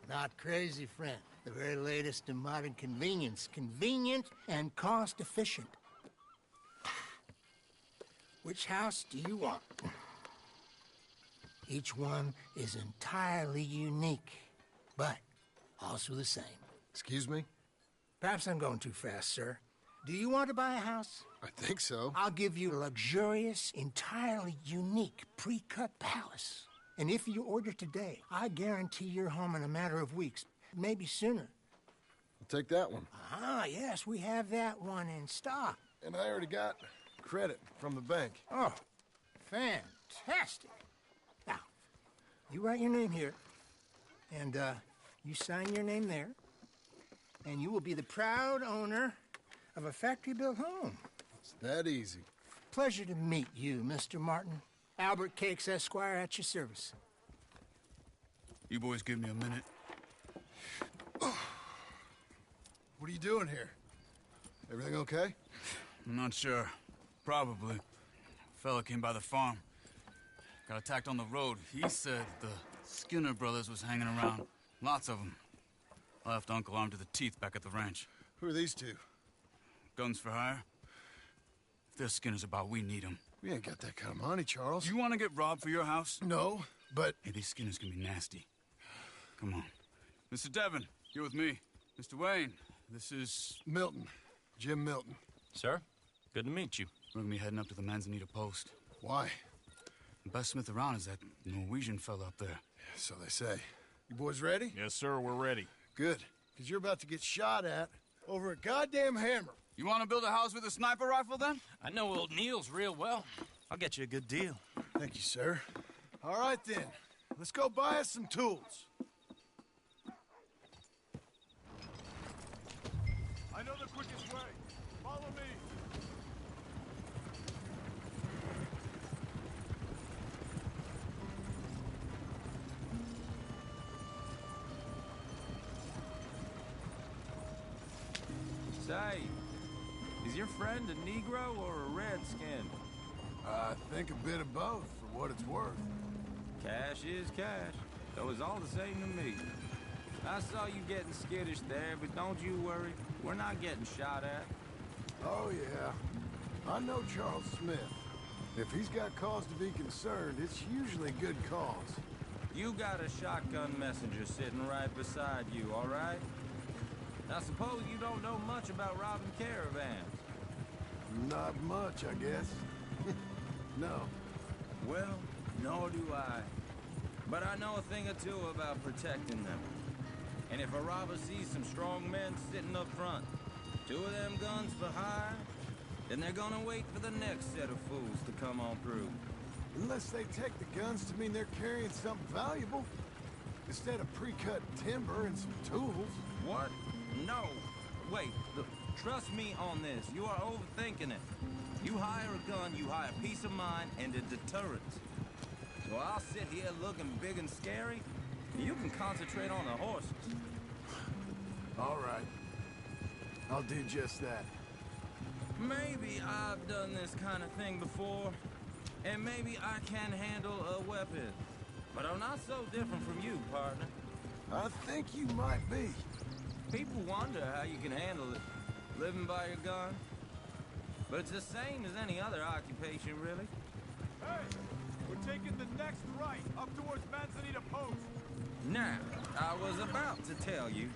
Speaker 12: Not crazy, friend. The very latest in modern convenience. Convenient and cost-efficient. Which house do you want? Each one is entirely unique, but also the same.
Speaker 3: Excuse me?
Speaker 12: Perhaps I'm going too fast, sir. Do you want to buy a house?
Speaker 3: I think so.
Speaker 12: I'll give you a luxurious, entirely unique pre-cut palace. And if you order today, I guarantee you're home in a matter of weeks, maybe sooner.
Speaker 3: I'll take that one.
Speaker 12: Ah, yes, we have that one in stock.
Speaker 3: And I already got credit from the bank.
Speaker 12: Oh, fantastic. Now, you write your name here, and you sign your name there, and you will be the proud owner of a factory-built home.
Speaker 3: It's that easy.
Speaker 12: Pleasure to meet you, Mr. Martin. Albert Cakes, Esquire, at your service.
Speaker 7: You boys give me a minute.
Speaker 3: What are you doing here? Everything okay?
Speaker 7: I'm not sure. Probably. A fella came by the farm. Got attacked on the road. He said the Skinner brothers was hanging around. Lots of them. I left Uncle armed to the teeth back at the ranch.
Speaker 3: Who are these two?
Speaker 7: Guns for hire? If there's Skinner's about, we need them.
Speaker 3: We ain't got that kind of money, Charles.
Speaker 7: You want to get robbed for your house?
Speaker 3: No, but...
Speaker 7: Hey, these Skinners can be nasty. Come on. Mr. Devon, you're with me. Mr. Wayne, this is...
Speaker 3: Milton. Jim Milton.
Speaker 14: Sir, good to meet you.
Speaker 7: We're gonna be heading up to the Manzanita post.
Speaker 3: Why?
Speaker 7: The best smith around is that Norwegian fella up there.
Speaker 3: So they say. You boys ready?
Speaker 14: Yes, sir, we're ready.
Speaker 3: Good, because you're about to get shot at over a goddamn hammer.
Speaker 7: You want to build a house with a sniper rifle, then?
Speaker 14: I know old Neil's real well. I'll get you a good deal.
Speaker 3: Thank you, sir. All right, then. Let's go buy us some tools.
Speaker 5: I know the quickest way. Follow me.
Speaker 15: Say, is your friend a Negro or a Redskin?
Speaker 3: I think a bit of both, for what it's worth.
Speaker 15: Cash is cash, though it's all the same to me. I saw you getting skittish there, but don't you worry. We're not getting shot at.
Speaker 3: Oh, yeah. I know Charles Smith. If he's got cause to be concerned, it's usually good cause.
Speaker 15: You got a shotgun messenger sitting right beside you, all right? I suppose you don't know much about robbing caravans.
Speaker 3: Not much, I guess. No.
Speaker 15: Well, nor do I. But I know a thing or two about protecting them. And if a robber sees some strong men sitting up front, 2 of them guns for hire, then they're gonna wait for the next set of fools to come on through.
Speaker 3: Unless they take the guns to mean they're carrying something valuable. Instead of pre-cut timber and some tools.
Speaker 15: What? No. Wait, look, trust me on this. You are overthinking it. You hire a gun, you hire peace of mind and a deterrent. So I'll sit here looking big and scary, and you can concentrate on the horses.
Speaker 3: All right. I'll do just that.
Speaker 15: Maybe I've done this kind of thing before, and maybe I can handle a weapon. But I'm not so different from you, partner.
Speaker 3: I think you might be.
Speaker 15: People wonder how you can handle it, living by your gun. But it's the same as any other occupation, really.
Speaker 16: Hey, we're taking the next right, up towards Manzanita Post.
Speaker 15: Now, I was about to tell you.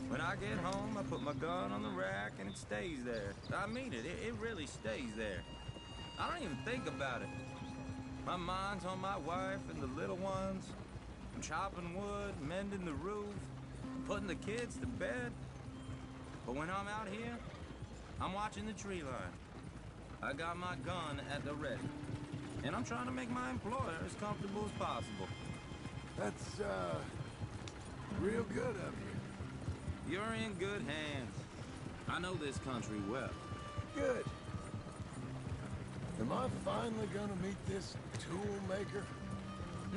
Speaker 15: When I get home, I put my gun on the rack and it stays there. I mean it, it really stays there. I don't even think about it. My mind's on my wife and the little ones. I'm chopping wood, mending the roof, putting the kids to bed. But when I'm out here, I'm watching the tree line. I got my gun at the ready. And I'm trying to make my employer as comfortable as possible.
Speaker 3: That's, real good of you.
Speaker 15: You're in good hands. I know this country well.
Speaker 3: Good. Am I finally gonna meet this tool maker?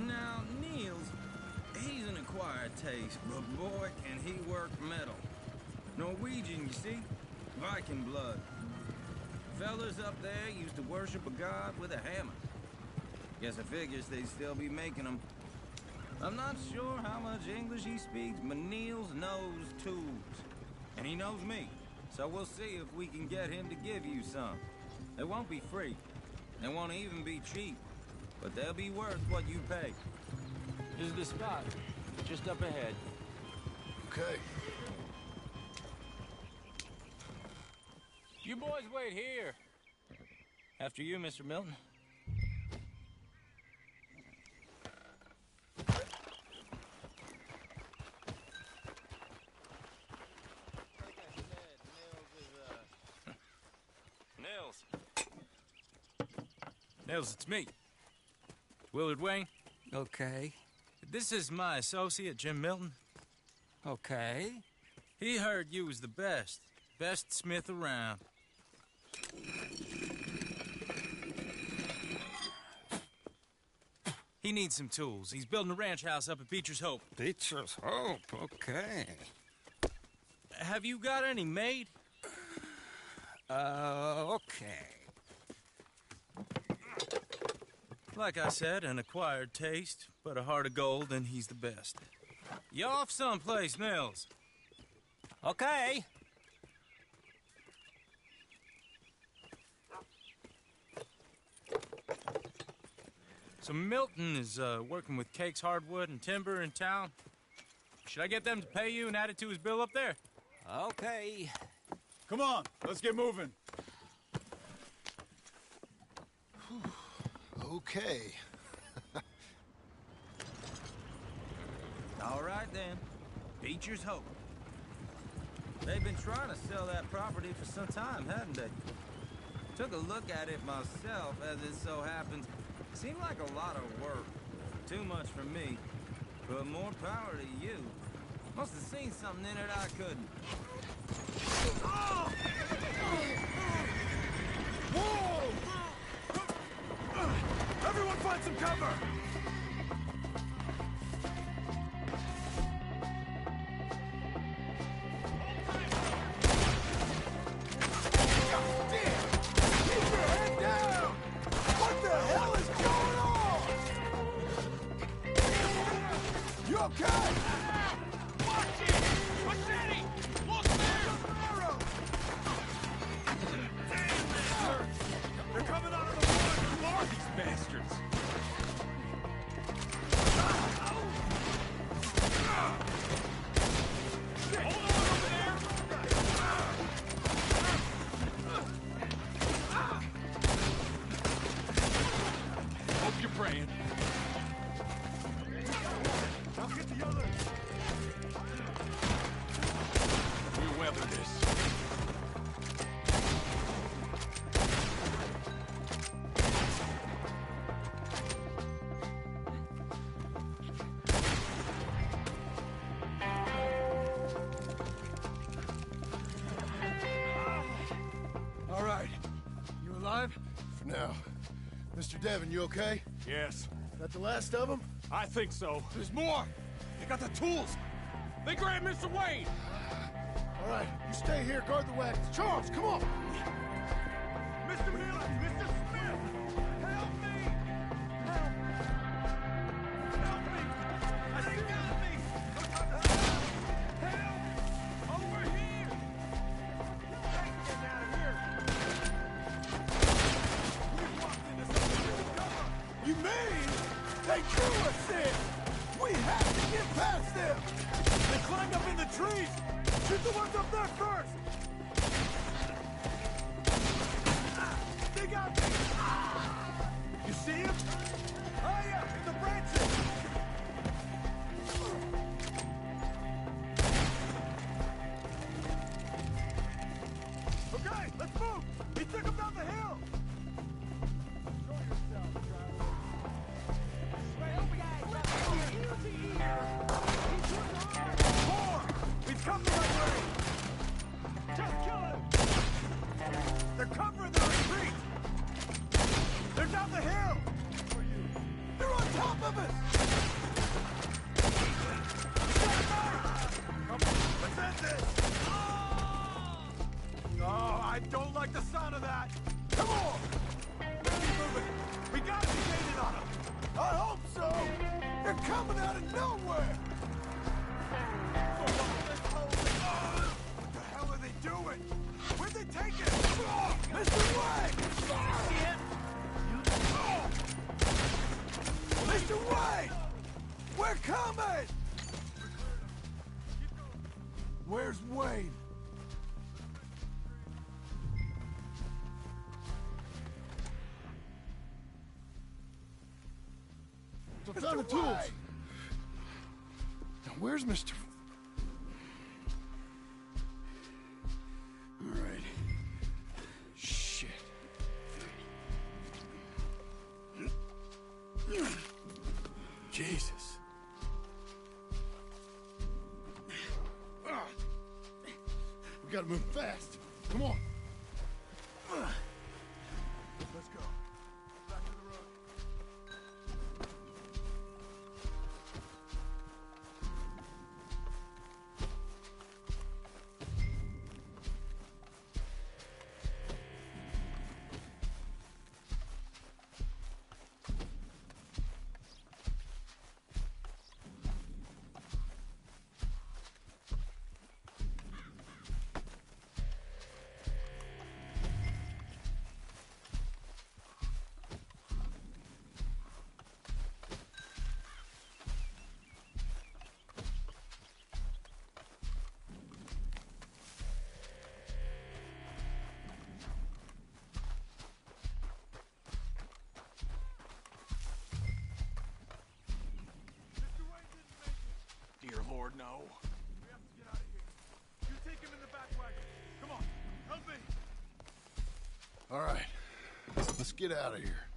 Speaker 15: Now, Niels, he's an acquired taste, but boy, can he work metal. Norwegian, you see? Viking blood. Fellas up there used to worship a god with a hammer. Guess I figures they'd still be making them. I'm not sure how much English he speaks, but Niels knows tools. And he knows me. So we'll see if we can get him to give you some. It won't be free. It won't even be cheap. But they'll be worth what you pay.
Speaker 6: This is the spot. Just up ahead.
Speaker 3: Okay.
Speaker 6: You boys wait here.
Speaker 15: After you, Mr. Milton.
Speaker 14: Nils, it's me. Willard Wayne.
Speaker 6: Okay.
Speaker 14: This is my associate, Jim Milton.
Speaker 6: Okay.
Speaker 14: He heard you was the best. Best smith around. He needs some tools. He's building a ranch house up at Beecher's Hope.
Speaker 6: Beecher's Hope, okay.
Speaker 14: Have you got any made?
Speaker 6: Okay.
Speaker 14: Like I said, an acquired taste, but a heart of gold, and he's the best. You off someplace, Nils?
Speaker 6: Okay.
Speaker 14: So Milton is working with Cakes Hardwood and Timber in town. Should I get them to pay you and add it to his bill up there?
Speaker 6: Okay.
Speaker 16: Come on, let's get moving.
Speaker 3: Okay.
Speaker 15: All right, then. Beecher's Hope. They've been trying to sell that property for some time, haven't they? Took a look at it myself, as it so happens. Seemed like a lot of work. Too much for me. But more power to you. Must have seen something in it I couldn't.
Speaker 16: Whoa! Everyone find some cover!
Speaker 3: okay?
Speaker 16: Watch it! Machete! Look there! They're coming out of the woods! Who are these bastards? Hold on over there! Hope you're praying. I'll get the others. We'll weather this.
Speaker 3: All right. You alive? For now. Mr. Devon, you okay?
Speaker 16: Yes.
Speaker 3: That the last of them?
Speaker 16: I think so. There's more! They got the tools! They grabbed Mr. Wayne!
Speaker 3: All right, you stay here, guard the wagons. Charles, come on!
Speaker 16: Mr. Miller! Mr. Smith! Help me! Help! Help me! They got me! Help! Over here! Get out of here! We've walked into something. Come on!
Speaker 3: You mean they drew us in? We have to get past them!
Speaker 16: They climbed up in the trees! Shoot the ones up there first! They got me! You see him? Oh yeah, in the branches! Okay, let's move! He took him down the hill! Show yourself, He's coming my way! Just kill him! They're covering the retreat! They're down the hill!
Speaker 3: They're on top of us!
Speaker 16: Come on, let's end this! Oh, I don't like the sound of that! Come on! Keep moving! We gotta be gaining on them!
Speaker 3: I hope so! They're coming out of nowhere!
Speaker 16: What the hell are they doing? Where'd they take it?
Speaker 3: Mr. Wayne! Mr. Wayne! We're coming! Where's Wayne?
Speaker 4: It's on the tools. Now, where's Mr. All right. Shit. Jesus. We gotta move fast. Come on.
Speaker 16: Let's go. Back to the road. Dear Lord, no. We have to get out of here. You take him in the back wagon. Come on, help me.
Speaker 3: All right. Let's get out of here.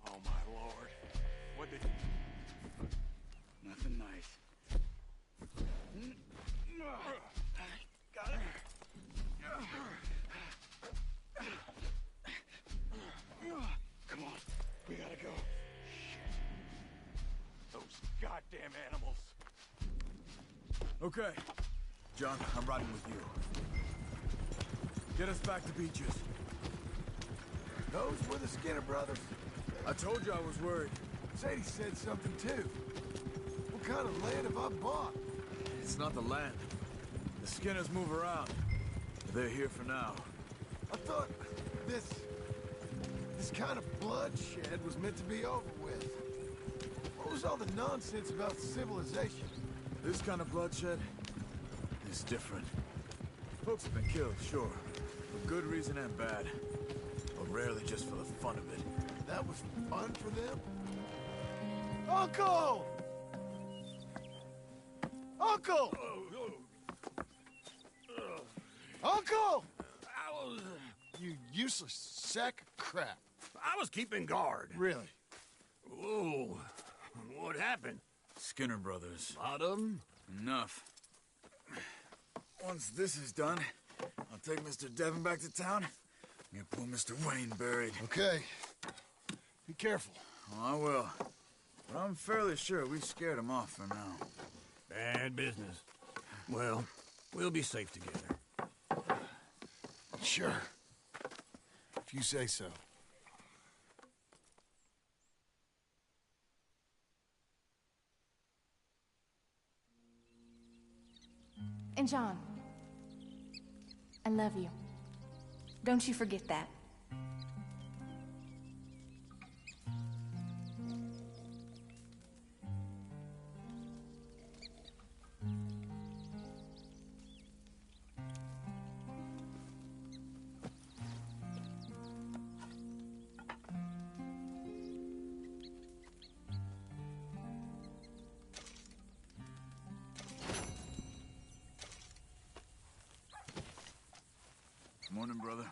Speaker 16: Oh, my Lord. What did...
Speaker 7: Nothing nice.
Speaker 16: Got it. Come on. We gotta go. Shit. Those goddamn animals. Okay. John, I'm riding with you. Get us back to Beaches.
Speaker 3: Those were the Skinner brothers.
Speaker 4: I told you I was worried.
Speaker 3: Sadie said something too. What kind of land have I bought?
Speaker 4: It's not the land. The Skinners move around. They're here for now.
Speaker 3: I thought this kind of bloodshed was meant to be over with. What was all the nonsense about civilization?
Speaker 4: This kind of bloodshed is different. Folks have been killed, sure. For good reason and bad. But rarely just for the fun of it.
Speaker 3: That was fun for them? Uncle! Uncle! Uncle! You useless sack of crap.
Speaker 1: I was keeping guard.
Speaker 3: Really?
Speaker 1: Whoa. What happened?
Speaker 4: Skinner brothers.
Speaker 1: A lot of them?
Speaker 4: Enough. Once this is done, I'll take Mr. Devon back to town and get poor Mr. Wayne buried.
Speaker 3: Okay. Be careful.
Speaker 4: Oh, I will. But I'm fairly sure we scared him off for now.
Speaker 1: Bad business. Well, we'll be safe together.
Speaker 3: Sure. If you say so.
Speaker 17: And John, I love you. Don't you forget that.
Speaker 4: Morning, brother.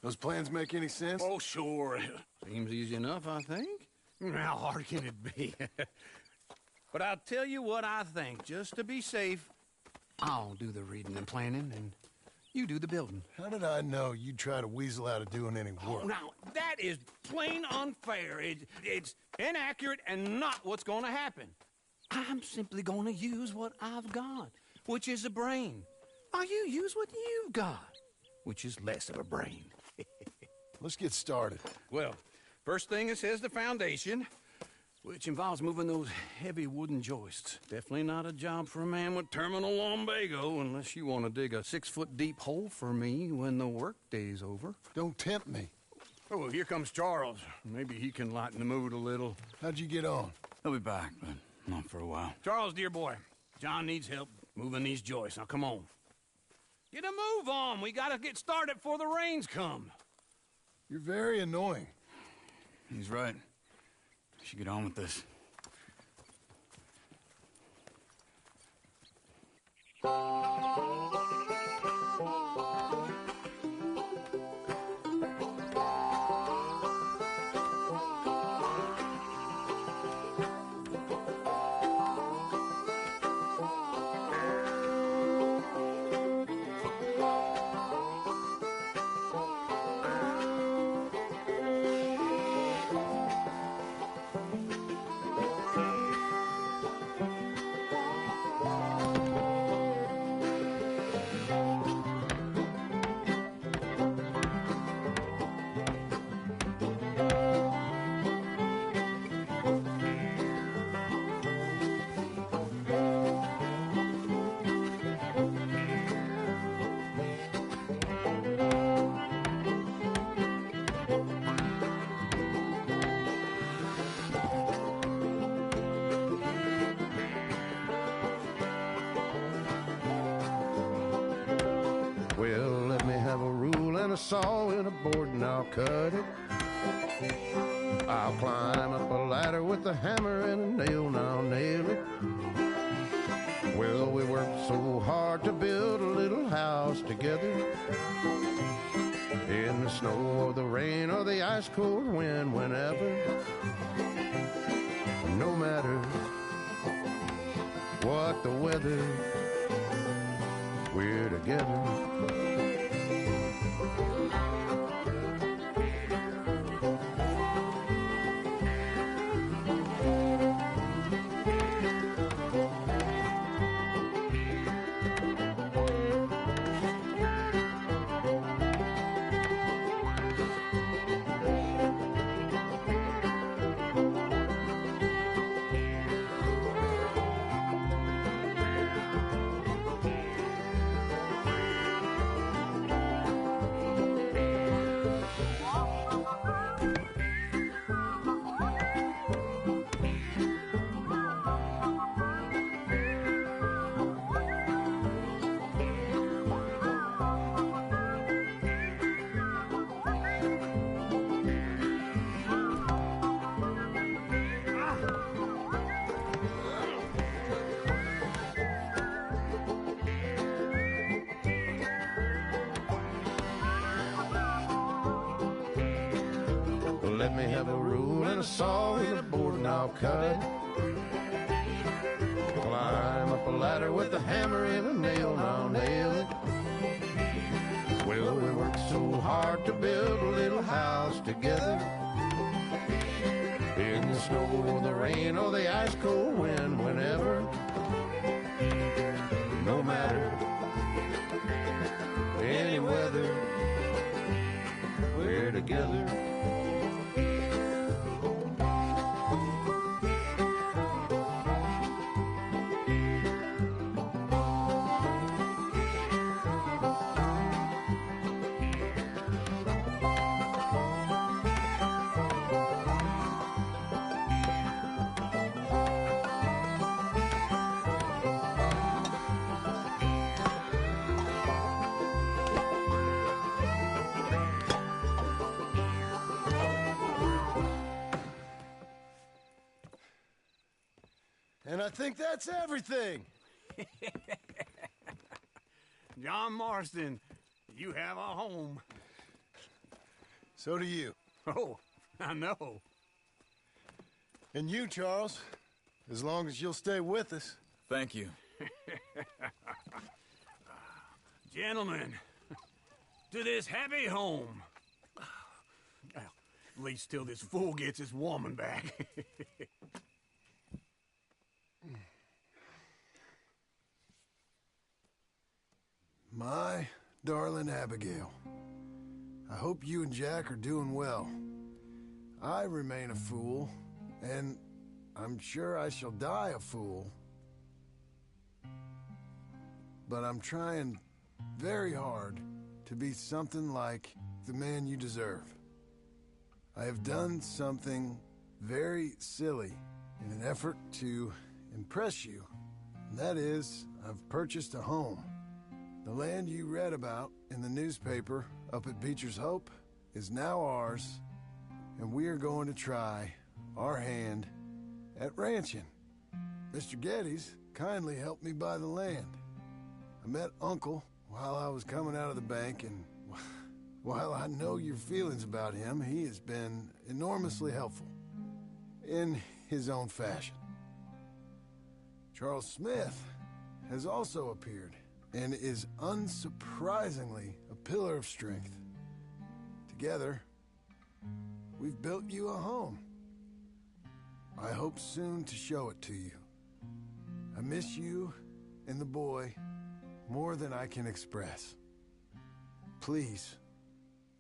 Speaker 3: Those plans make any sense?
Speaker 1: Oh, sure. Seems easy enough, I think. How hard can it be? But I'll tell you what I think. Just to be safe, I'll do the reading and planning, and you do the building.
Speaker 3: How did I know you'd try to weasel out of doing any work?
Speaker 1: Oh, now, that is plain unfair. It's inaccurate and not what's going to happen. I'm simply going to use what I've got, which is a brain. While you use what you've got, which is less of a brain.
Speaker 3: Let's get started.
Speaker 1: Well, first thing it says the foundation, which involves moving those heavy wooden joists. Definitely not a job for a man with terminal lumbago unless you want to dig a 6-foot deep hole for me when the workday's over.
Speaker 3: Don't tempt me.
Speaker 1: Oh, here comes Charles. Maybe he can lighten the mood a little.
Speaker 3: How'd you get on?
Speaker 7: He'll be back, but not for a while.
Speaker 1: Charles, dear boy, John needs help moving these joists. Now, come on. Get a move on. We gotta get started before the rains come.
Speaker 3: You're very annoying.
Speaker 7: He's right. We should get on with this.
Speaker 18: saw and a board and I'll cut it. I'll climb up a ladder with a hammer and a nail and I'll nail it. Well, we worked so hard to build a little house together. In the snow or the rain or the ice cold wind, whenever. No matter what the weather, we're together. Let me have a rule and a saw and a board and I'll cut it. Climb up a ladder with a hammer and a nail and I'll nail it. Well, we worked so hard to build a little house together. In the snow or the rain or the ice cold wind, whenever. No matter any weather, we're together.
Speaker 3: And I think that's everything.
Speaker 1: John Marston, you have a home.
Speaker 3: So do you.
Speaker 1: Oh, I know.
Speaker 3: And you, Charles, as long as you'll stay with us.
Speaker 4: Thank you.
Speaker 1: Gentlemen, to this happy home. Well, at least till this fool gets his woman back.
Speaker 3: My darling Abigail, I hope you and Jack are doing well. I remain a fool, and I'm sure I shall die a fool. But I'm trying very hard to be something like the man you deserve. I have done something very silly in an effort to impress you. And that is, I've purchased a home. The land you read about in the newspaper up at Beecher's Hope is now ours, and we are going to try our hand at ranching. Mr. Geddes kindly helped me buy the land. I met Uncle while I was coming out of the bank, and while I know your feelings about him, he has been enormously helpful in his own fashion. Charles Smith has also appeared and is unsurprisingly a pillar of strength. Together, we've built you a home. I hope soon to show it to you. I miss you and the boy more than I can express. Please,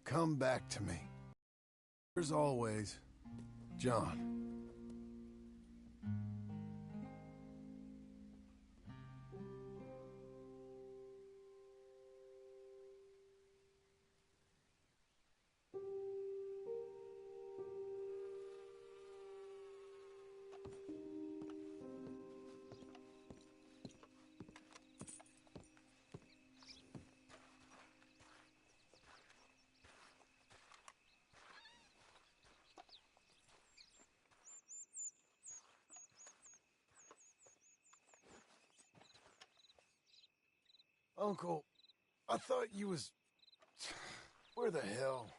Speaker 3: come back to me. As always, John. Uncle, I thought you was... Where the hell?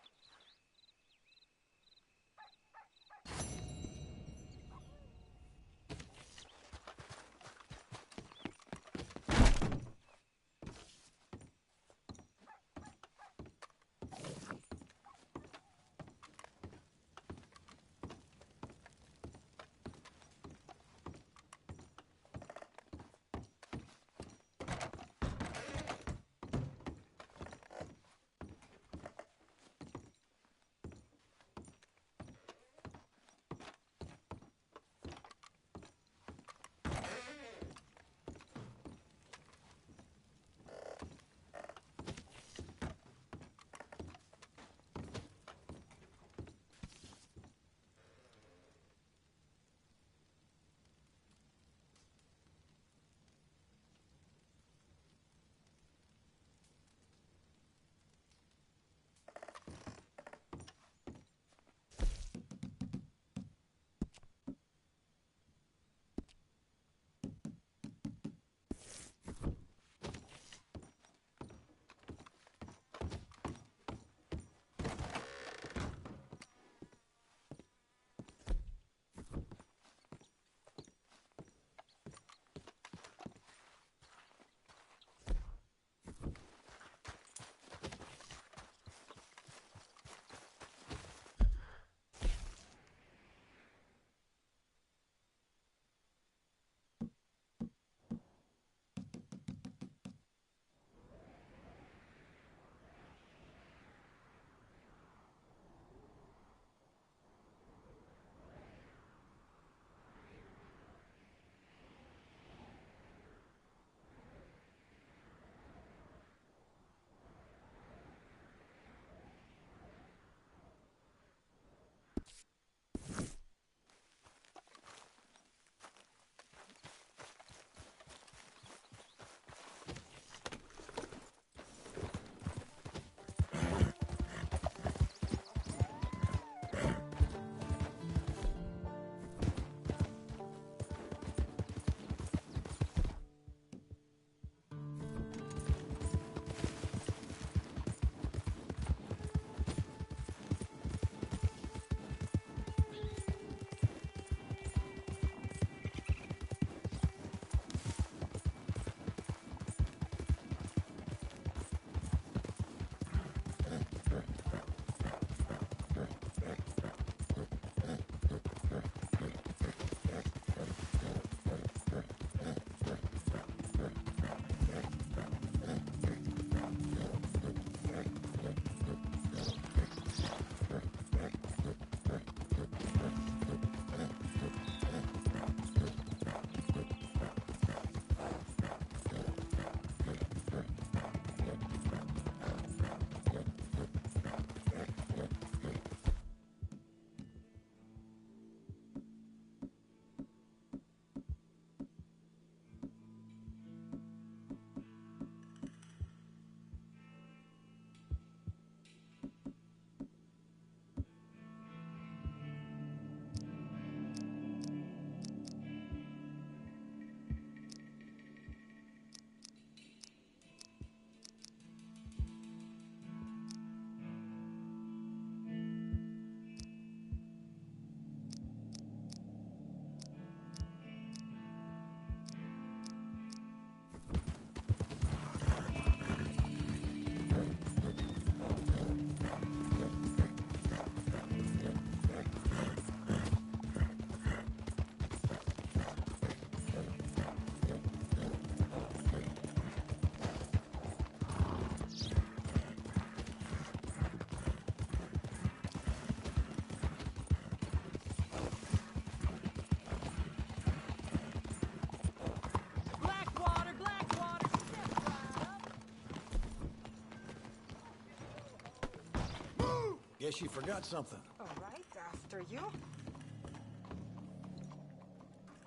Speaker 10: Guess you forgot something.
Speaker 11: All right, after you.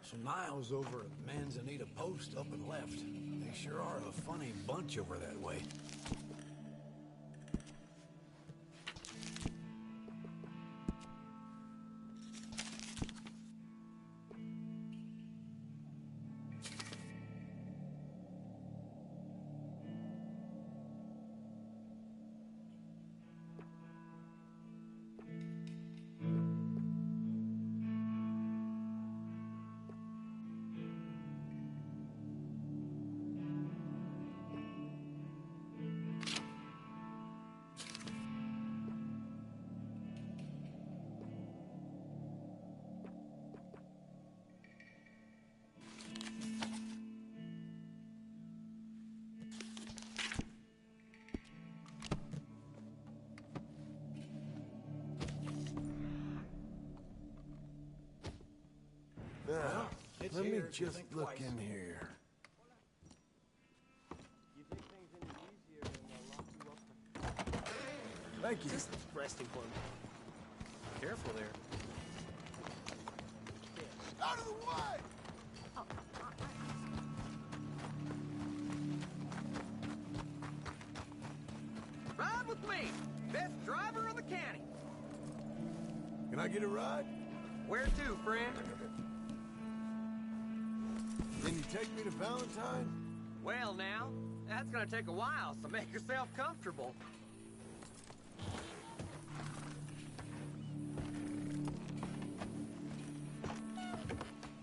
Speaker 10: Some miles over at Manzanita Post up and left. They sure are a funny bunch over that way. hurt you to
Speaker 3: Just
Speaker 10: think
Speaker 3: look
Speaker 10: twice.
Speaker 3: in here.
Speaker 13: You take things any easier and they'll lock you up for...
Speaker 3: Thank you.
Speaker 2: Just resting for me. Careful there.
Speaker 3: Out of the way!
Speaker 19: Ride with me! Best driver in the county!
Speaker 3: Can I get a ride?
Speaker 19: Where to, friend?
Speaker 3: Can you take me to Valentine?
Speaker 19: Well, now, that's gonna take a while, so make yourself comfortable.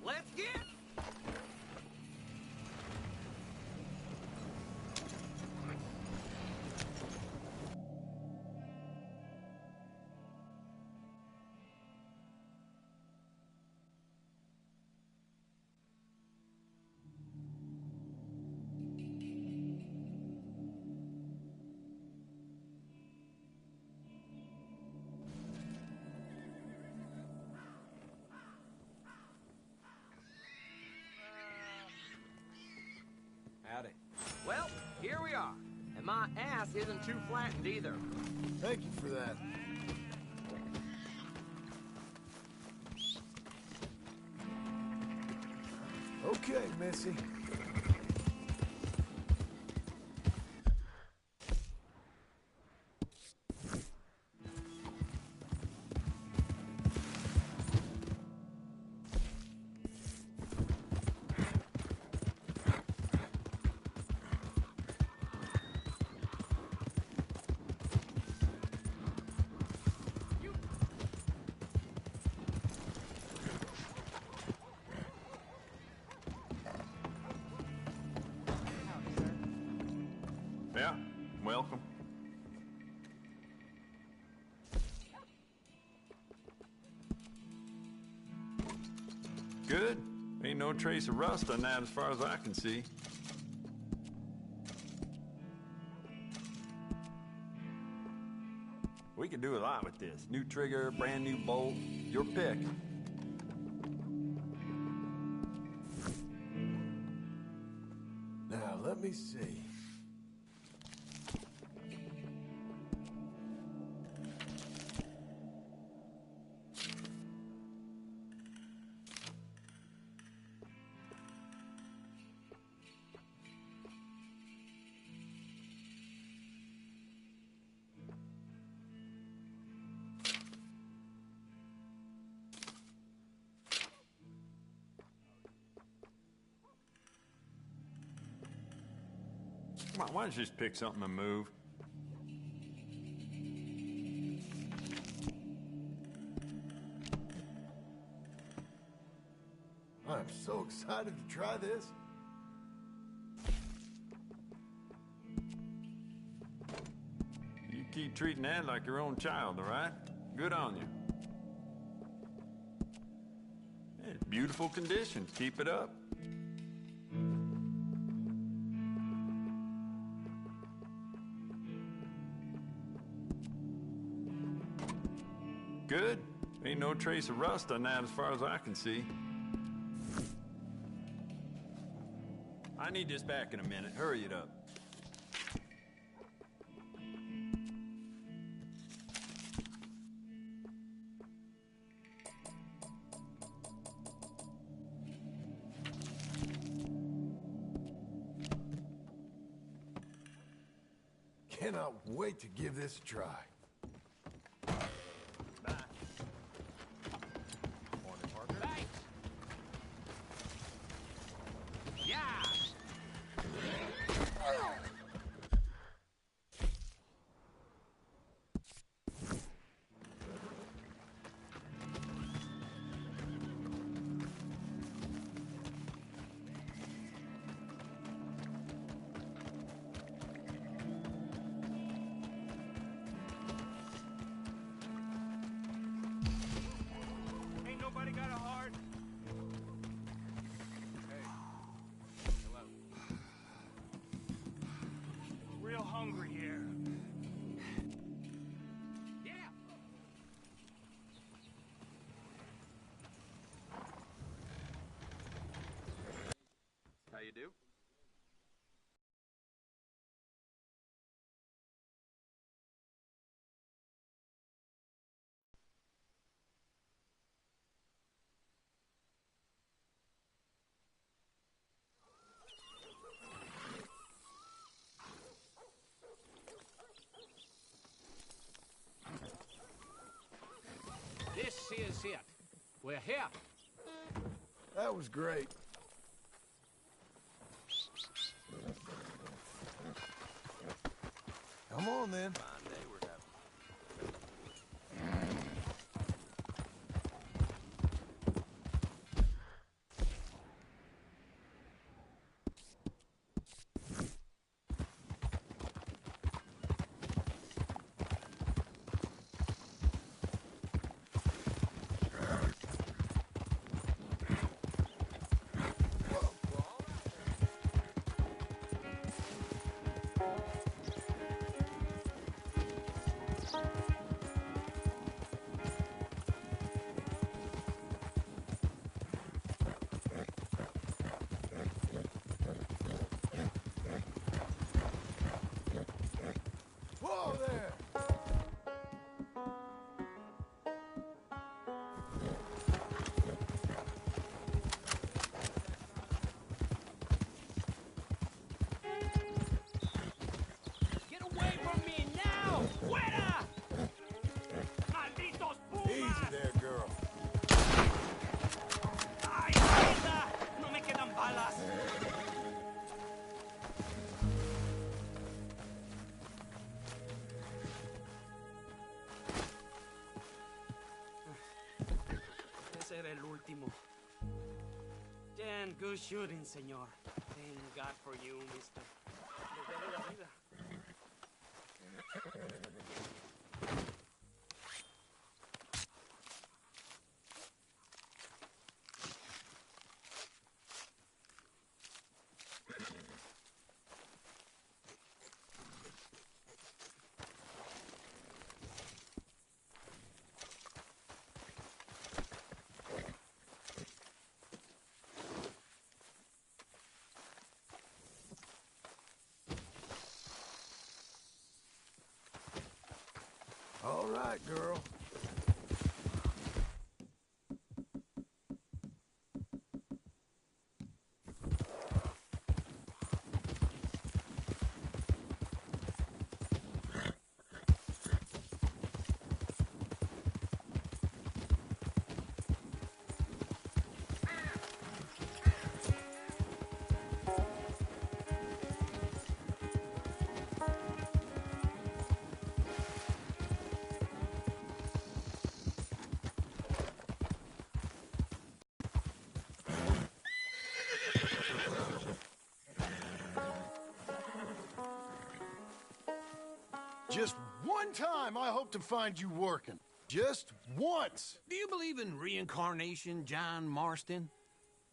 Speaker 19: Let's get...
Speaker 13: Howdy.
Speaker 19: Well, here we are. And my ass isn't too flattened either.
Speaker 3: Thank you for that. Okay, Missy.
Speaker 20: Yeah, welcome. Good. Ain't no trace of rust on that as far as I can see. We can do a lot with this. New trigger, brand new bolt, your pick.
Speaker 3: Now, let me see.
Speaker 20: Come on, why don't you just pick something and move?
Speaker 3: I'm so excited to try this.
Speaker 20: You keep treating that like your own child, all right? Good on you. Hey, beautiful conditions. Keep it up. Good. Ain't no trace of rust on that as far as I can see. I need this back in a minute. Hurry it up.
Speaker 3: Cannot wait to give this a try.
Speaker 14: Ain't nobody got a heart. Hey. Hello. Real hungry here. Yeah.
Speaker 6: We're here.
Speaker 3: That was great. Come on, then. Whoa there!
Speaker 6: Get away from me now! Fuera! Malditos pumas!
Speaker 3: Easy there, girl.
Speaker 6: ¡Ay, mierda! No me quedan balas.
Speaker 13: Ese era el último. Damn good shooting, señor. Thank God for you, mister. Le debe la vida.
Speaker 3: All right, girl. Just one time I hope to find you working. Just once.
Speaker 6: Do you believe in reincarnation, John Marston?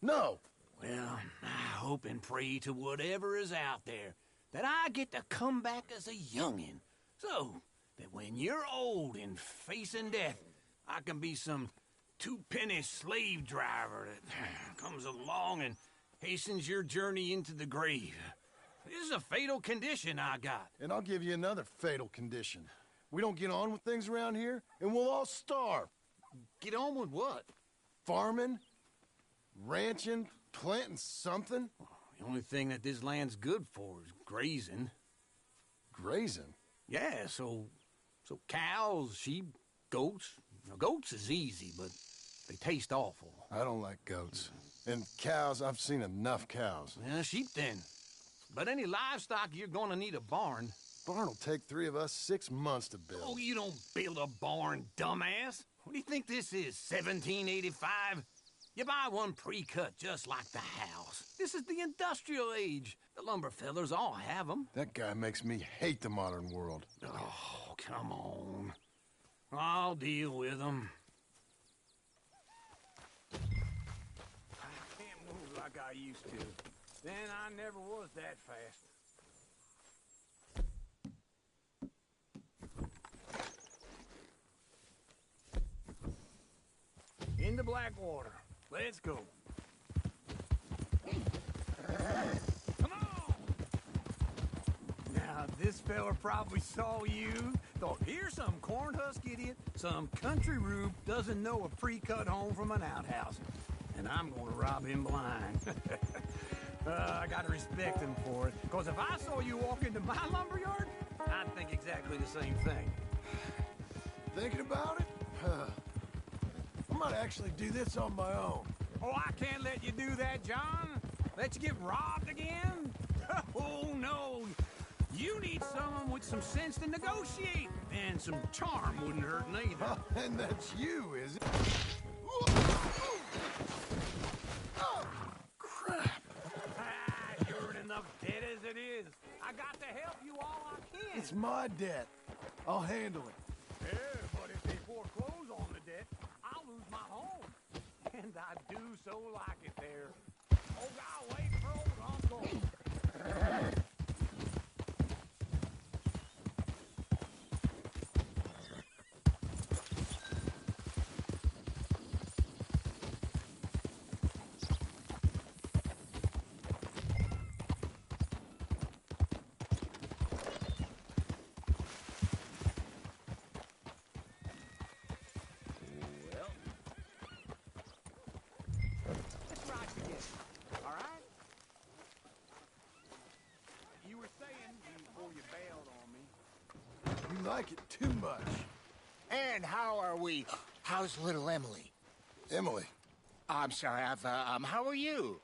Speaker 3: No.
Speaker 6: Well, I hope and pray to whatever is out there that I get to come back as a youngin', so that when you're old and facing death, I can be some two-penny slave driver that comes along and hastens your journey into the grave. This is a fatal condition I got.
Speaker 3: And I'll give you another fatal condition. We don't get on with things around here, and we'll all starve.
Speaker 6: Get on with what?
Speaker 3: Farming, ranching, planting something.
Speaker 6: The only thing that this land's good for is grazing.
Speaker 3: Grazing?
Speaker 6: Yeah, so cows, sheep, goats. Now, goats is easy, but they taste awful.
Speaker 3: I don't like goats. And cows, I've seen enough cows.
Speaker 6: Yeah, sheep then. But any livestock, you're gonna need a barn.
Speaker 3: Barn will take 3 of us 6 months to build.
Speaker 6: Oh, you don't build a barn, dumbass. What do you think this is, 1785? You buy one pre-cut just like the house. This is the industrial age. The lumber fellers all have them.
Speaker 3: That guy makes me hate the modern world.
Speaker 6: Oh, come on. I'll deal with them. I can't move like I used to. Then I never was that fast. Into Blackwater. Let's go. Come on! Now, this fella probably saw you, thought, here's some cornhusk idiot, some country rube doesn't know a pre-cut home from an outhouse. And I'm gonna rob him blind. I gotta respect him for it, because if I saw you walk into my lumberyard, I'd think exactly the same thing.
Speaker 3: Thinking about it? I might actually do this on my own.
Speaker 1: Oh, I can't let you do that, John. Let you get robbed again? Oh, no. You need someone with some sense to negotiate. And some charm wouldn't hurt neither.
Speaker 3: And that's you, is it? Crap.
Speaker 1: You're in enough debt as it is. I got to help you all I can.
Speaker 3: It's my debt. I'll handle it.
Speaker 1: Yeah, but if they foreclose on the debt, I'll lose my home. And I do so like it there. Oh, I'll wait for old Uncle.
Speaker 3: You like it too much.
Speaker 21: And how are we? How's little Emily?
Speaker 3: Emily.
Speaker 21: I'm sorry, how are you?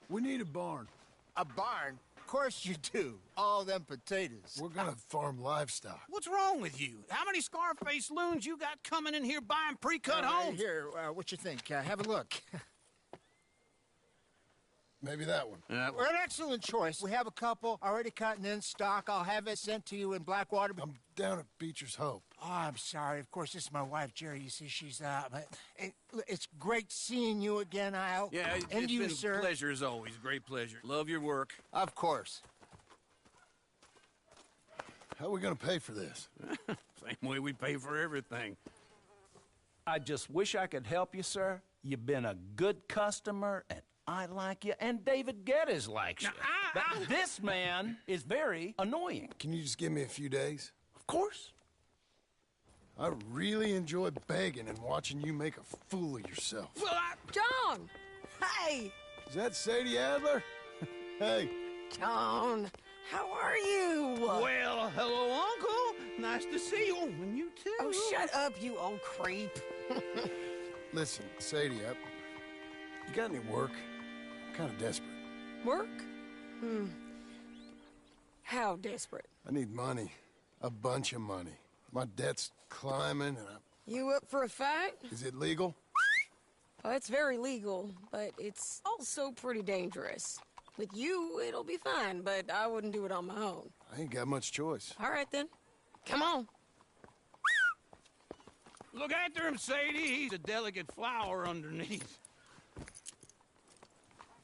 Speaker 3: We need a barn.
Speaker 21: A barn? Of course you do. All them potatoes.
Speaker 3: We're gonna farm livestock.
Speaker 1: What's wrong with you? How many Scarface loons you got coming in here buying pre-cut homes?
Speaker 21: Here, what you think? Have a look.
Speaker 3: Maybe that one.
Speaker 21: We're an excellent choice. We have a couple already cut and in stock. I'll have it sent to you in Blackwater.
Speaker 3: I'm down at Beecher's Hope.
Speaker 21: Oh, I'm sorry. Of course, this is my wife, Jerry. You see, she's it's great seeing you again, Al.
Speaker 1: Yeah,
Speaker 21: and
Speaker 1: it's
Speaker 21: you,
Speaker 1: been
Speaker 21: sir.
Speaker 1: a pleasure as always. Great pleasure. Love your work.
Speaker 21: Of course.
Speaker 3: How are we gonna pay for this?
Speaker 1: Same way we pay for everything.
Speaker 22: I just wish I could help you, sir. You've been a good customer, and I like you, and David Geddes likes you. But this man is very annoying.
Speaker 3: Can you just give me a few days?
Speaker 22: Of course.
Speaker 3: I really enjoy begging and watching you make a fool of yourself.
Speaker 11: John! Hey!
Speaker 3: Is that Sadie Adler? Hey.
Speaker 11: John, how are you?
Speaker 1: Well, hello, Uncle. Nice to see you. And you too.
Speaker 11: Oh, shut up, you old creep.
Speaker 3: Listen, Sadie, you got any work? I'm kind of desperate.
Speaker 11: Work? How desperate?
Speaker 3: I need money. A bunch of money. My debt's climbing and
Speaker 11: You up for a fight?
Speaker 3: Is it legal?
Speaker 11: Oh, it's very legal, but it's also pretty dangerous. With you, it'll be fine, but I wouldn't do it on my own.
Speaker 3: I ain't got much choice.
Speaker 11: All right, then. Come on.
Speaker 1: Look after him, Sadie. He's a delicate flower underneath.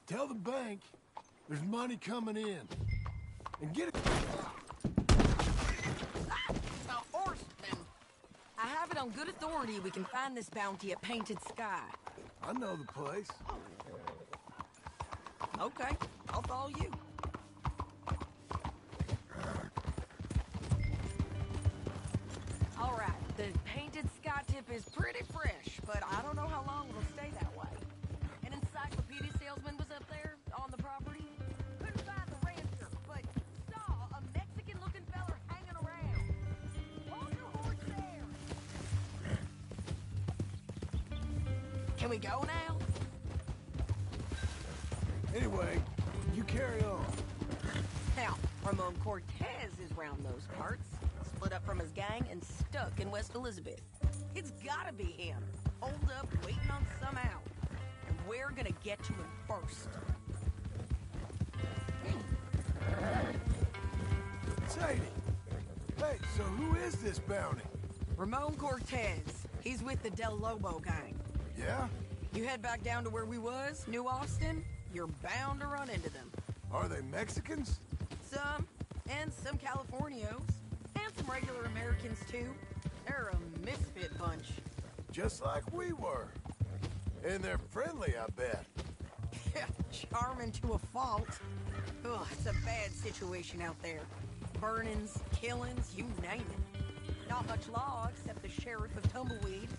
Speaker 3: Tell the bank there's money coming in. And get it.
Speaker 11: A horseman. I have it on good authority we can find this bounty at Painted Sky.
Speaker 3: I know the place.
Speaker 11: Okay, I'll follow you. All right, the Painted Sky tip is pretty fresh, but I don't know how long it'll stay that way. An encyclopedia salesman was up there on the property. Couldn't find the rancher, but saw a Mexican-looking feller hanging around. Hold your horse there. Can we go now?
Speaker 3: Anyway, you carry on.
Speaker 11: Now, Ramon Cortez is round those parts. Split up from his gang and stuck in West Elizabeth. It's gotta be him. Holed up, waiting on some out. And we're gonna get to him first.
Speaker 3: Sadie! Hey, so who is this bounty?
Speaker 11: Ramon Cortez. He's with the Del Lobo gang.
Speaker 3: Yeah?
Speaker 11: You head back down to where we was, New Austin, you're bound to run into them.
Speaker 3: Are they Mexicans?
Speaker 11: Some, and some Californios. And some regular Americans, too. They're a misfit bunch.
Speaker 3: Just like we were. And they're friendly, I bet.
Speaker 11: Yeah, charming to a fault. Ugh, it's a bad situation out there. Burnings, killings, you name it. Not much law except the sheriff of Tumbleweed.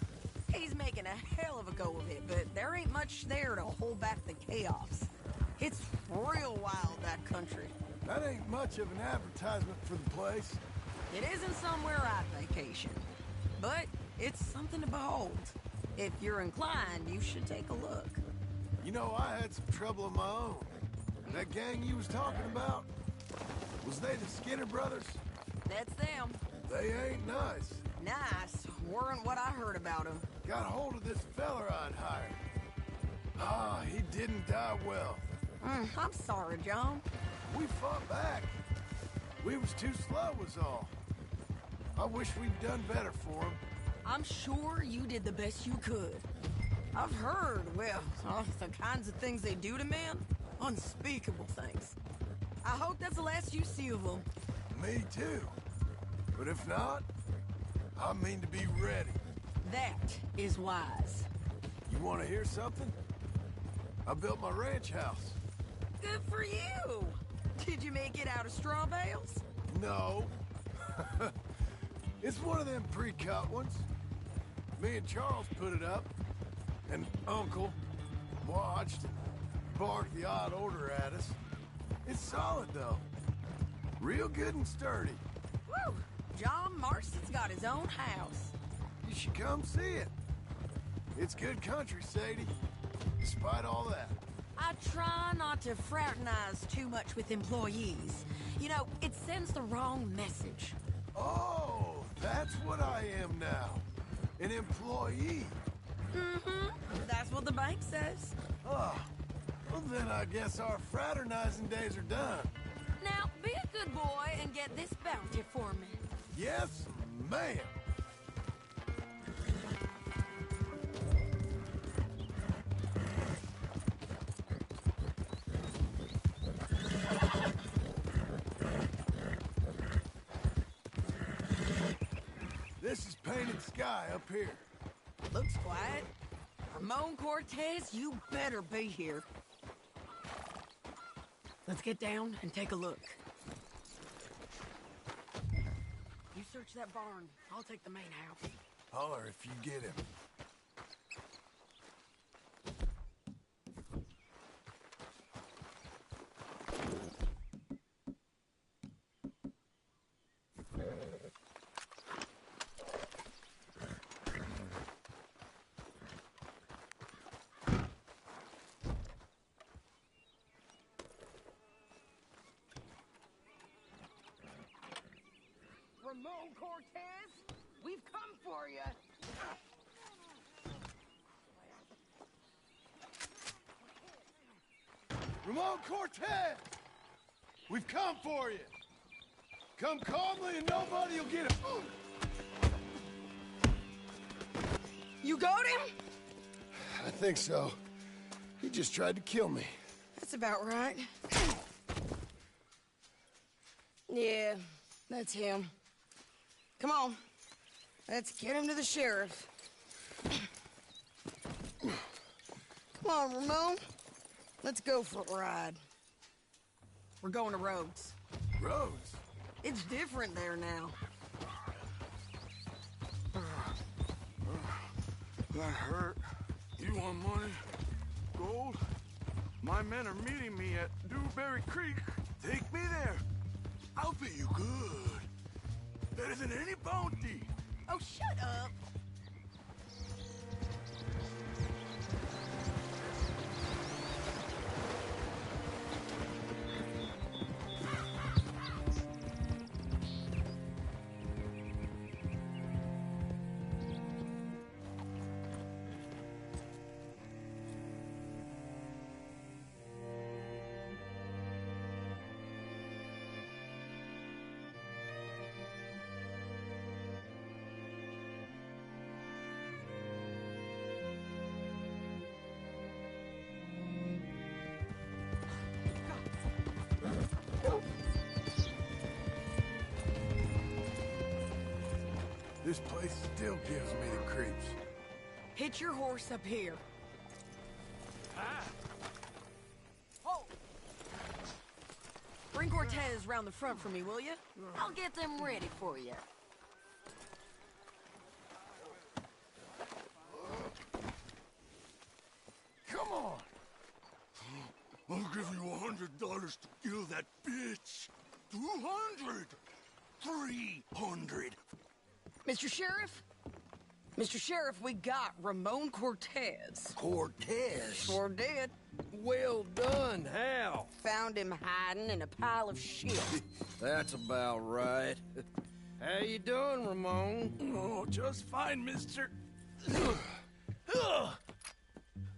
Speaker 11: He's making a hell of a go of it, but there ain't much there to hold back the chaos. It's real wild, that country.
Speaker 3: That ain't much of an advertisement for the place.
Speaker 11: It isn't somewhere I'd vacation, but it's something to behold. If you're inclined, you should take a look.
Speaker 3: You know, I had some trouble of my own. That gang you was talking about, was they the Skinner brothers?
Speaker 11: That's them.
Speaker 3: They ain't nice.
Speaker 11: Nice. Weren't what I heard about them.
Speaker 3: Got hold of this feller I'd hired. Ah, he didn't die well.
Speaker 11: I'm sorry, John.
Speaker 3: We fought back. We was too slow was all. I wish we'd done better for him.
Speaker 11: I'm sure you did the best you could. I've heard, well, the kinds of things they do to men. Unspeakable things. I hope that's the last you see of them.
Speaker 3: Me too. But if not, I mean to be ready.
Speaker 11: That is wise.
Speaker 3: You want to hear something? I built my ranch house.
Speaker 11: Good for you. Did you make it out of straw bales?
Speaker 3: No. It's one of them pre-cut ones. Me and Charles put it up, and Uncle watched and barked the odd order at us. It's solid, though. Real good and sturdy.
Speaker 11: Woo! John Marston's got his own house.
Speaker 3: You should come see it. It's good country, Sadie, despite all that.
Speaker 11: I try not to fraternize too much with employees. You know, it sends the wrong message.
Speaker 3: Oh, that's what I am now. An employee.
Speaker 11: Mm-hmm. That's what the bank says.
Speaker 3: Oh, well then I guess our fraternizing days are done.
Speaker 11: Now, be a good boy and get this bounty for me.
Speaker 3: Yes, ma'am. This is painted sky up here.
Speaker 11: Looks quiet. Ramon Cortez, you better be here. Let's get down and take a look. You search that barn. I'll take the main house.
Speaker 3: Holler if you get him.
Speaker 11: Ramon Cortez, we've come for you.
Speaker 3: Ramon Cortez! We've come for you! Come calmly and nobody will get him.
Speaker 11: You got him?
Speaker 3: I think so. He just tried to kill me.
Speaker 11: That's about right. Yeah, that's him. Come on. Let's get him to the sheriff. Come on, Ramon. Let's go for a ride. We're going to Rhodes.
Speaker 3: Rhodes?
Speaker 11: It's different there now.
Speaker 12: That hurt. You want money? Gold? My men are meeting me at Dewberry Creek. Take me there. I'll pay you good. Better than any bounty.
Speaker 11: Oh, shut up.
Speaker 3: This place still gives me the creeps.
Speaker 11: Hitch your horse up here. Oh! Bring Cortez round the front for me, will you? I'll get them ready for you.
Speaker 12: Come on. I'll give you $100 to kill that bitch. 200. 300.
Speaker 11: Mr. Sheriff, Mr. Sheriff, we got Ramon Cortez.
Speaker 8: Cortez?
Speaker 11: Sure did.
Speaker 8: Well done. How?
Speaker 11: Found him hiding in a pile of shit.
Speaker 8: That's about right. How you doing, Ramon?
Speaker 4: Oh, just fine, mister.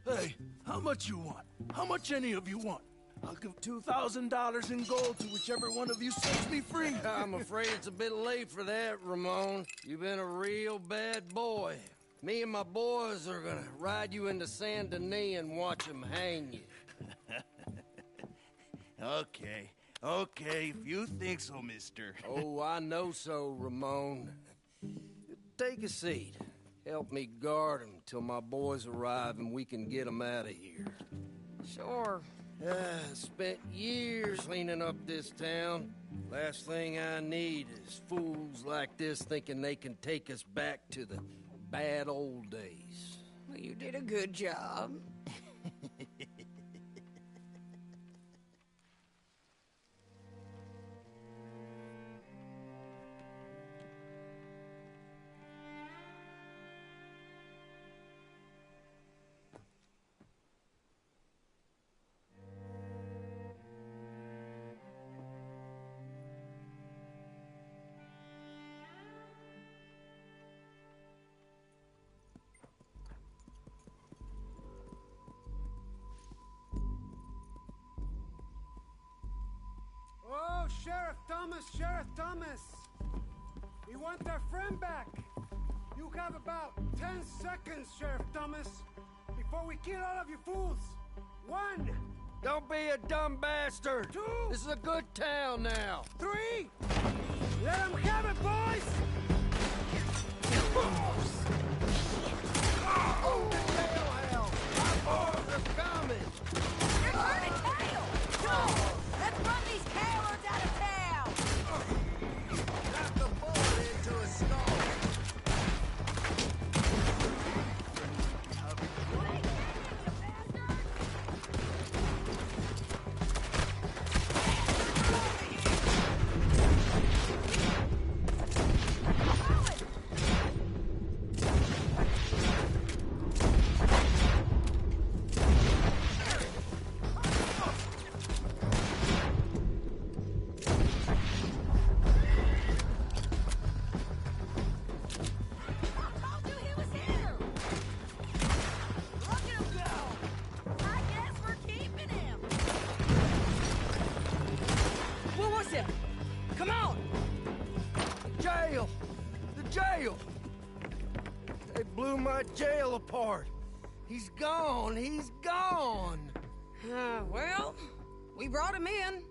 Speaker 4: Hey, how much you want? How much any of you want? I'll give $2,000 in gold to whichever one of you sets me free.
Speaker 8: I'm afraid it's a bit late for that, Ramon. You've been a real bad boy. Me and my boys are gonna ride you into Saint Denis and watch them hang you.
Speaker 4: Okay, if you think so, mister.
Speaker 8: Oh, I know so, Ramon. Take a seat. Help me guard him till my boys arrive and we can get them out of here.
Speaker 11: Sure.
Speaker 8: Spent years cleaning up this town. Last thing I need is fools like this thinking they can take us back to the bad old days.
Speaker 11: Well, you did a good job.
Speaker 12: Oh, Sheriff Thomas! We want our friend back. You have about 10 seconds, Sheriff Thomas, before we kill all of you fools. 1.
Speaker 8: Don't be a dumb bastard.
Speaker 12: 2.
Speaker 8: This is a good town now.
Speaker 12: 3. Let them have it, boys!
Speaker 8: Oh, the jailhouse! My boys are coming!
Speaker 11: You're turning tail! Go! Let's run these cowards out of town!
Speaker 8: Knock the bullet into his skull!
Speaker 11: Come on!
Speaker 8: Jail! The jail! They blew my jail apart. He's gone. He's gone.
Speaker 11: Well, we brought him in.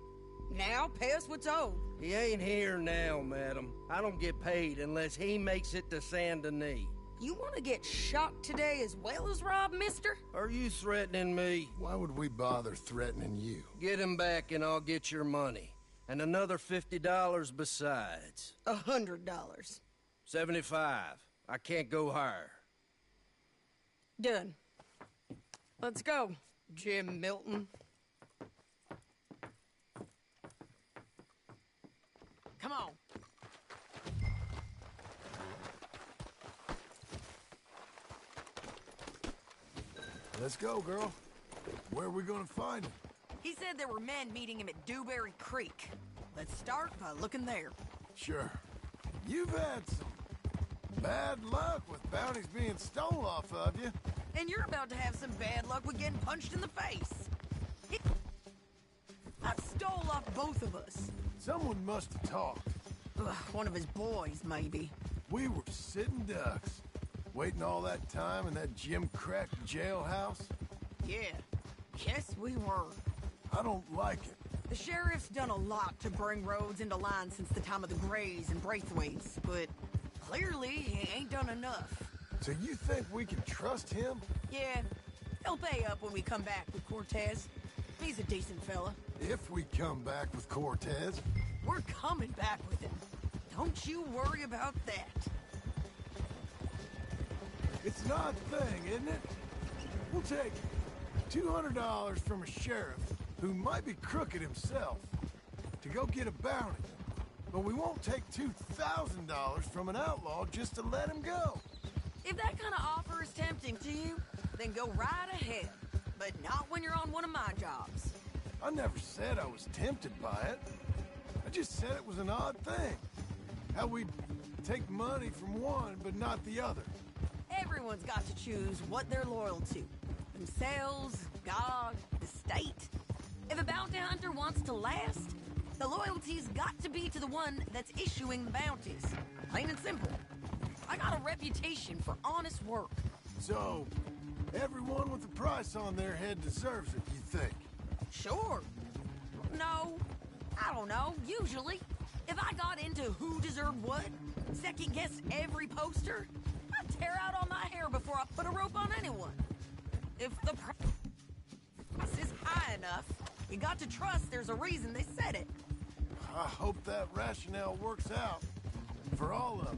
Speaker 11: Now pay us what's owed.
Speaker 8: He ain't here now, madam. I don't get paid unless he makes it to Saint Denis.
Speaker 11: You want to get shot today as well as Rob, mister?
Speaker 8: Are you threatening me?
Speaker 3: Why would we bother threatening you?
Speaker 8: Get him back and I'll get your money. And another $50 besides.
Speaker 11: $100.
Speaker 8: 75. I can't go higher.
Speaker 11: Done. Let's go, Jim Milton. Come on.
Speaker 3: Let's go, girl. Where are we gonna find him?
Speaker 11: He said there were men meeting him at Dewberry Creek. Let's start by looking there.
Speaker 3: Sure. You've had some bad luck with bounties being stole off of you.
Speaker 11: And you're about to have some bad luck with getting punched in the face. I stole off both of us.
Speaker 3: Someone must have talked.
Speaker 11: One of his boys, maybe.
Speaker 3: We were sitting ducks, waiting all that time in that gim-crack jailhouse.
Speaker 11: Yeah, yes we were.
Speaker 3: I don't like it.
Speaker 11: The sheriff's done a lot to bring roads into line since the time of the Grays and Braithwaites, but clearly he ain't done enough.
Speaker 3: So you think we can trust him?
Speaker 11: Yeah, he'll pay up when we come back with Cortez. He's a decent fella.
Speaker 3: If we come back with Cortez?
Speaker 11: We're coming back with him. Don't you worry about that.
Speaker 3: It's an odd thing, isn't it? We'll take $200 from a sheriff who might be crooked himself to go get a bounty. But we won't take $2,000 from an outlaw just to let him go.
Speaker 11: If that kind of offer is tempting to you, then go right ahead. But not when you're on one of my jobs.
Speaker 3: I never said I was tempted by it. I just said it was an odd thing. How we take money from one, but not the other.
Speaker 11: Everyone's got to choose what they're loyal to. Themselves, God, the state. If a bounty hunter wants to last, the loyalty's got to be to the one that's issuing the bounties. Plain and simple. I got a reputation for honest work.
Speaker 3: So, everyone with a price on their head deserves it, you think?
Speaker 11: Sure. No, I don't know, usually. If I got into who deserved what, second-guessed every poster, I'd tear out all my hair before I put a rope on anyone. If the price is high enough, you got to trust there's a reason they said it.
Speaker 3: I hope that rationale works out for all of us.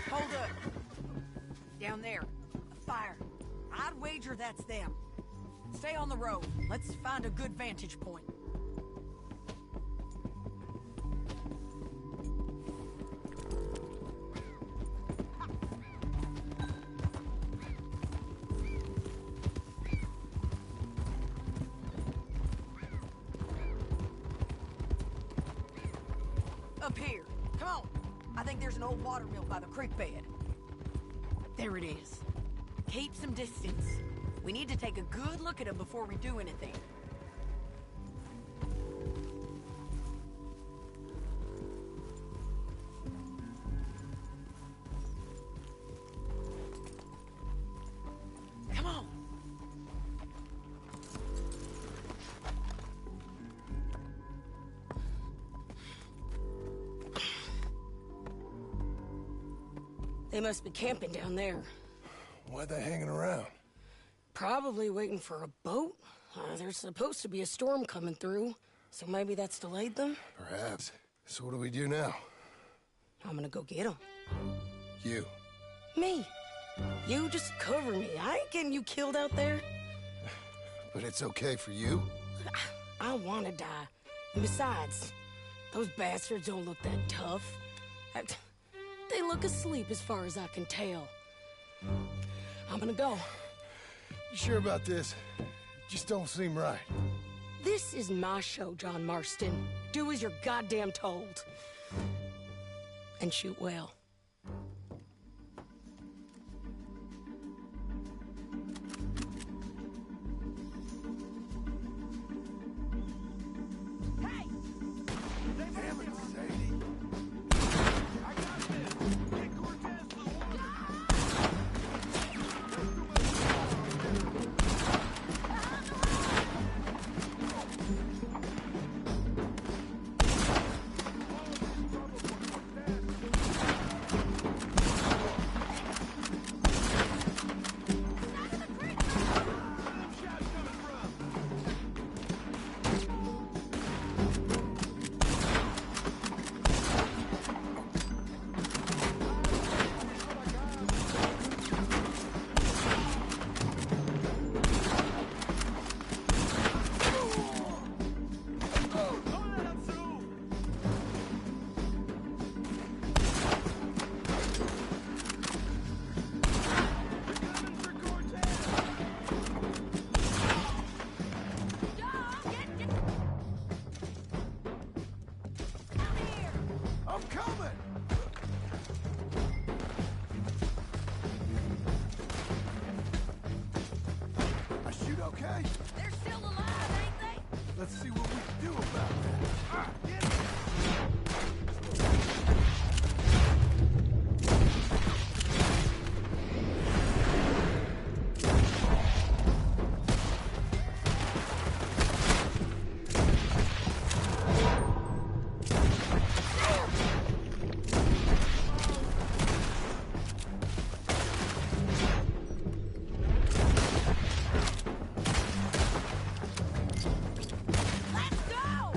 Speaker 11: Hold up. Down there. A fire. I'd wager that's them. Stay on the road. Let's find a good vantage point. Up here. Come on. I think there's an old water mill by the creek bed. There it is. Keep some distance. We need to take a good look at him before we do anything. Come on. They must be camping down there.
Speaker 3: Why are they hanging around?
Speaker 11: Probably waiting for a boat. There's supposed to be a storm coming through, so maybe that's delayed them?
Speaker 3: Perhaps. So what do we do now?
Speaker 11: I'm gonna go get them.
Speaker 3: You.
Speaker 11: Me. You just cover me. I ain't getting you killed out there.
Speaker 3: But it's okay for you?
Speaker 11: I wanna die. And besides, those bastards don't look that tough. They look asleep as far as I can tell. I'm gonna go.
Speaker 3: You sure about this? Just don't seem right.
Speaker 11: This is my show, John Marston. Do as you're goddamn told. And shoot well.
Speaker 3: Damn it, Sadie. I got this. Get Cortez to the water. I'm coming! I shoot okay?
Speaker 11: They're still alive, ain't they?
Speaker 3: Let's see what we can do about that. Get it!
Speaker 11: Let's go!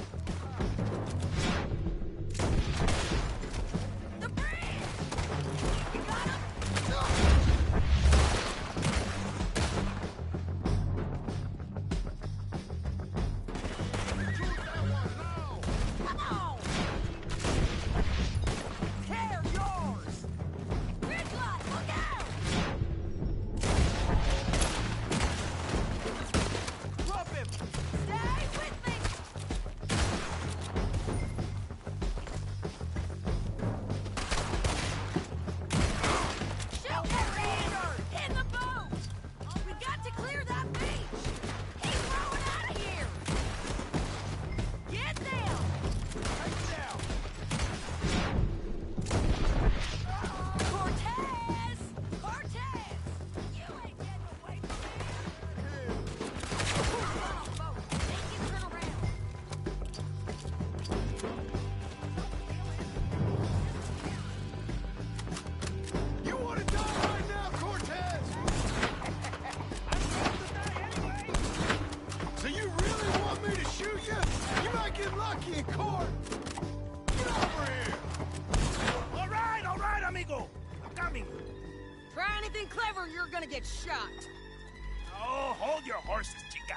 Speaker 11: gonna get shot.
Speaker 14: Oh, hold your horses, chica.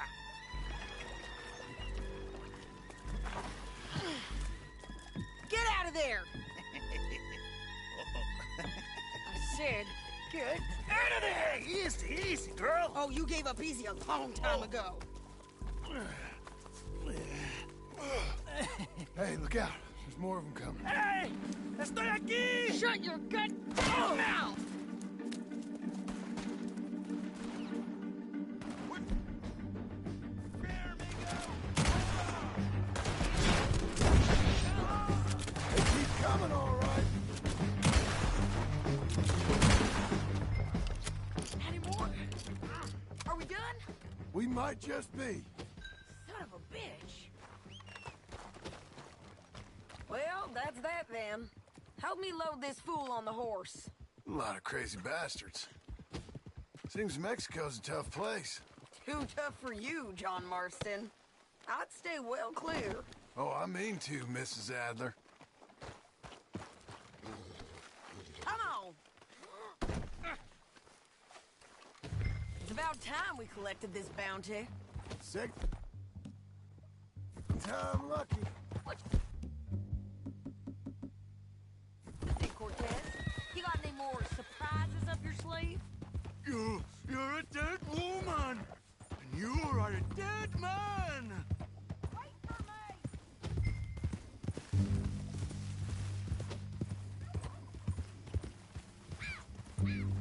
Speaker 11: Get out of there! I said, get
Speaker 14: Out of there! Easy, easy, girl.
Speaker 11: Oh, you gave up easy a long time ago.
Speaker 3: Hey, look out. There's more of them coming.
Speaker 14: Hey! Estoy aquí!
Speaker 11: Shut your goddamn mouth!
Speaker 3: They keep coming, all right.
Speaker 11: Any more? Are we done?
Speaker 3: We might just be.
Speaker 11: Son of a bitch. Well, that's that then. Help me load this fool on the horse.
Speaker 3: A lot of crazy bastards. Seems Mexico's a tough place.
Speaker 11: Too tough for you, John Marston. I'd stay well clear.
Speaker 3: Oh, I mean to, Mrs. Adler.
Speaker 11: Come on! It's about time we collected this bounty.
Speaker 3: Sick. Time lucky.
Speaker 11: Hey, Cortez, you got any more surprises up your sleeve?
Speaker 12: You're a dead woman! And you are a dead man!
Speaker 11: Wait for me!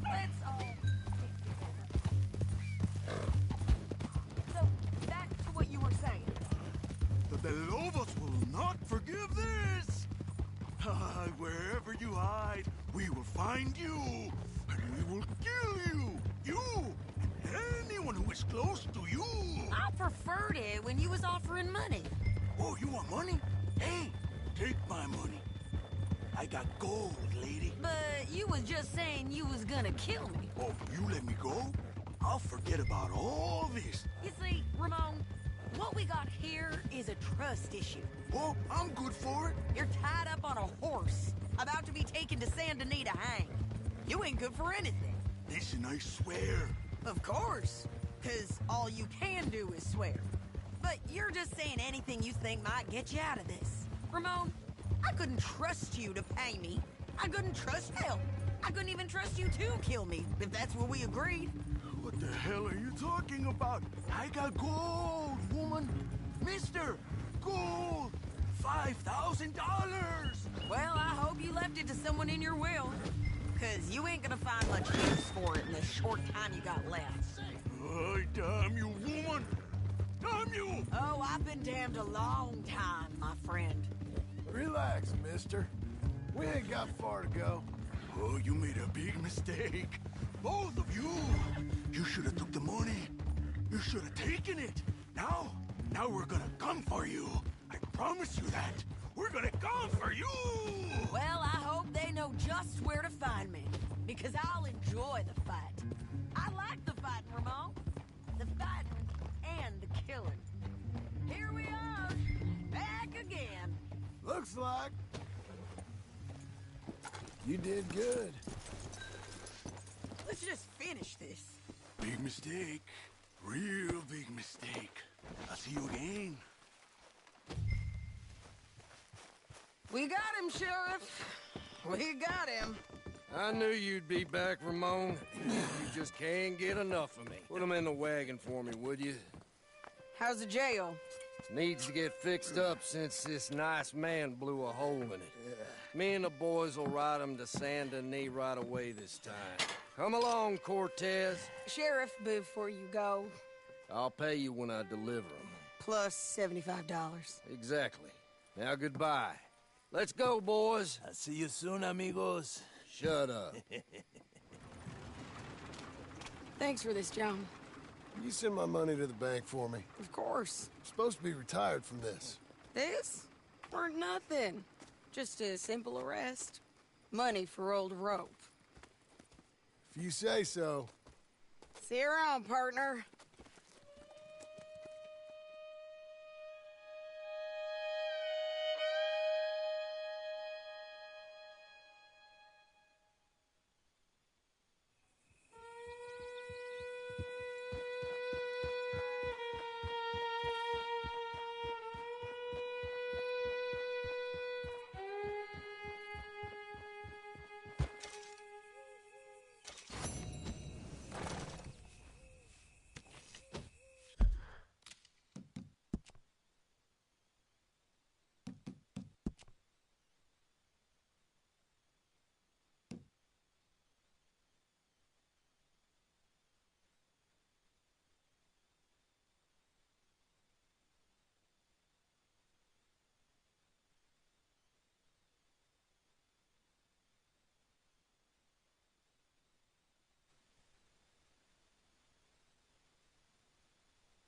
Speaker 11: Let's all... So, back to what you were saying.
Speaker 12: The De Lobos will not forgive this! Wherever you hide, we will find you! And we will kill you! You! And anyone who is close to you!
Speaker 11: I preferred it when you was offering money.
Speaker 12: Oh, you want money? Hey, take my money. I got gold, lady.
Speaker 11: But you was just saying you was gonna kill me.
Speaker 12: Oh, you let me go? I'll forget about all this.
Speaker 11: You see, Ramon, what we got here is a trust issue.
Speaker 12: Oh, I'm good for it.
Speaker 11: You're tied up on a horse, about to be taken to Saint Denis to hang. You ain't good for anything.
Speaker 12: Listen, I swear.
Speaker 11: Of course, because all you can do is swear. But you're just saying anything you think might get you out of this. Ramon, I couldn't trust you to pay me. I couldn't trust hell. I couldn't even trust you to kill me, if that's what we agreed.
Speaker 12: What the hell are you talking about? I got gold, woman. Mister, gold. $5,000.
Speaker 11: Well, I hope you left it to someone in your will. Because you ain't gonna find much use for it in the short time you got left.
Speaker 12: Oh, damn you, woman! Damn you!
Speaker 11: Oh, I've been damned a long time, my friend.
Speaker 3: Relax, mister. We ain't got far to go.
Speaker 12: Oh, you made a big mistake. Both of you. You should have took the money. You should have taken it. Now we're gonna come for you. I promise you that. We're gonna come for you!
Speaker 11: Well, I hope they know just where to find me. Because I'll enjoy the fight. I like the fighting, Ramon. The fighting and the killing. Here we are, back again.
Speaker 3: Looks like you did good.
Speaker 11: Let's just finish this.
Speaker 12: Big mistake. Real big mistake. I'll see you again.
Speaker 11: We got him, Sheriff. We got him.
Speaker 8: I knew you'd be back, Ramon. You just can't get enough of me. Put him in the wagon for me, would you?
Speaker 11: How's the jail?
Speaker 8: Needs to get fixed up since this nice man blew a hole in it. Me and the boys will ride him to Saint Denis right away this time. Come along, Cortez.
Speaker 11: Sheriff, before you go,
Speaker 8: I'll pay you when I deliver him.
Speaker 11: plus $75.
Speaker 8: Exactly. Now goodbye. Let's go, boys.
Speaker 4: I'll see you soon, amigos.
Speaker 8: Shut up.
Speaker 11: Thanks for this, John.
Speaker 3: You send my money to the bank for me.
Speaker 11: Of course.
Speaker 3: I'm supposed to be retired from this.
Speaker 11: This? Weren't nothing. Just a simple arrest. Money for old rope.
Speaker 3: If you say so.
Speaker 11: See you around, partner.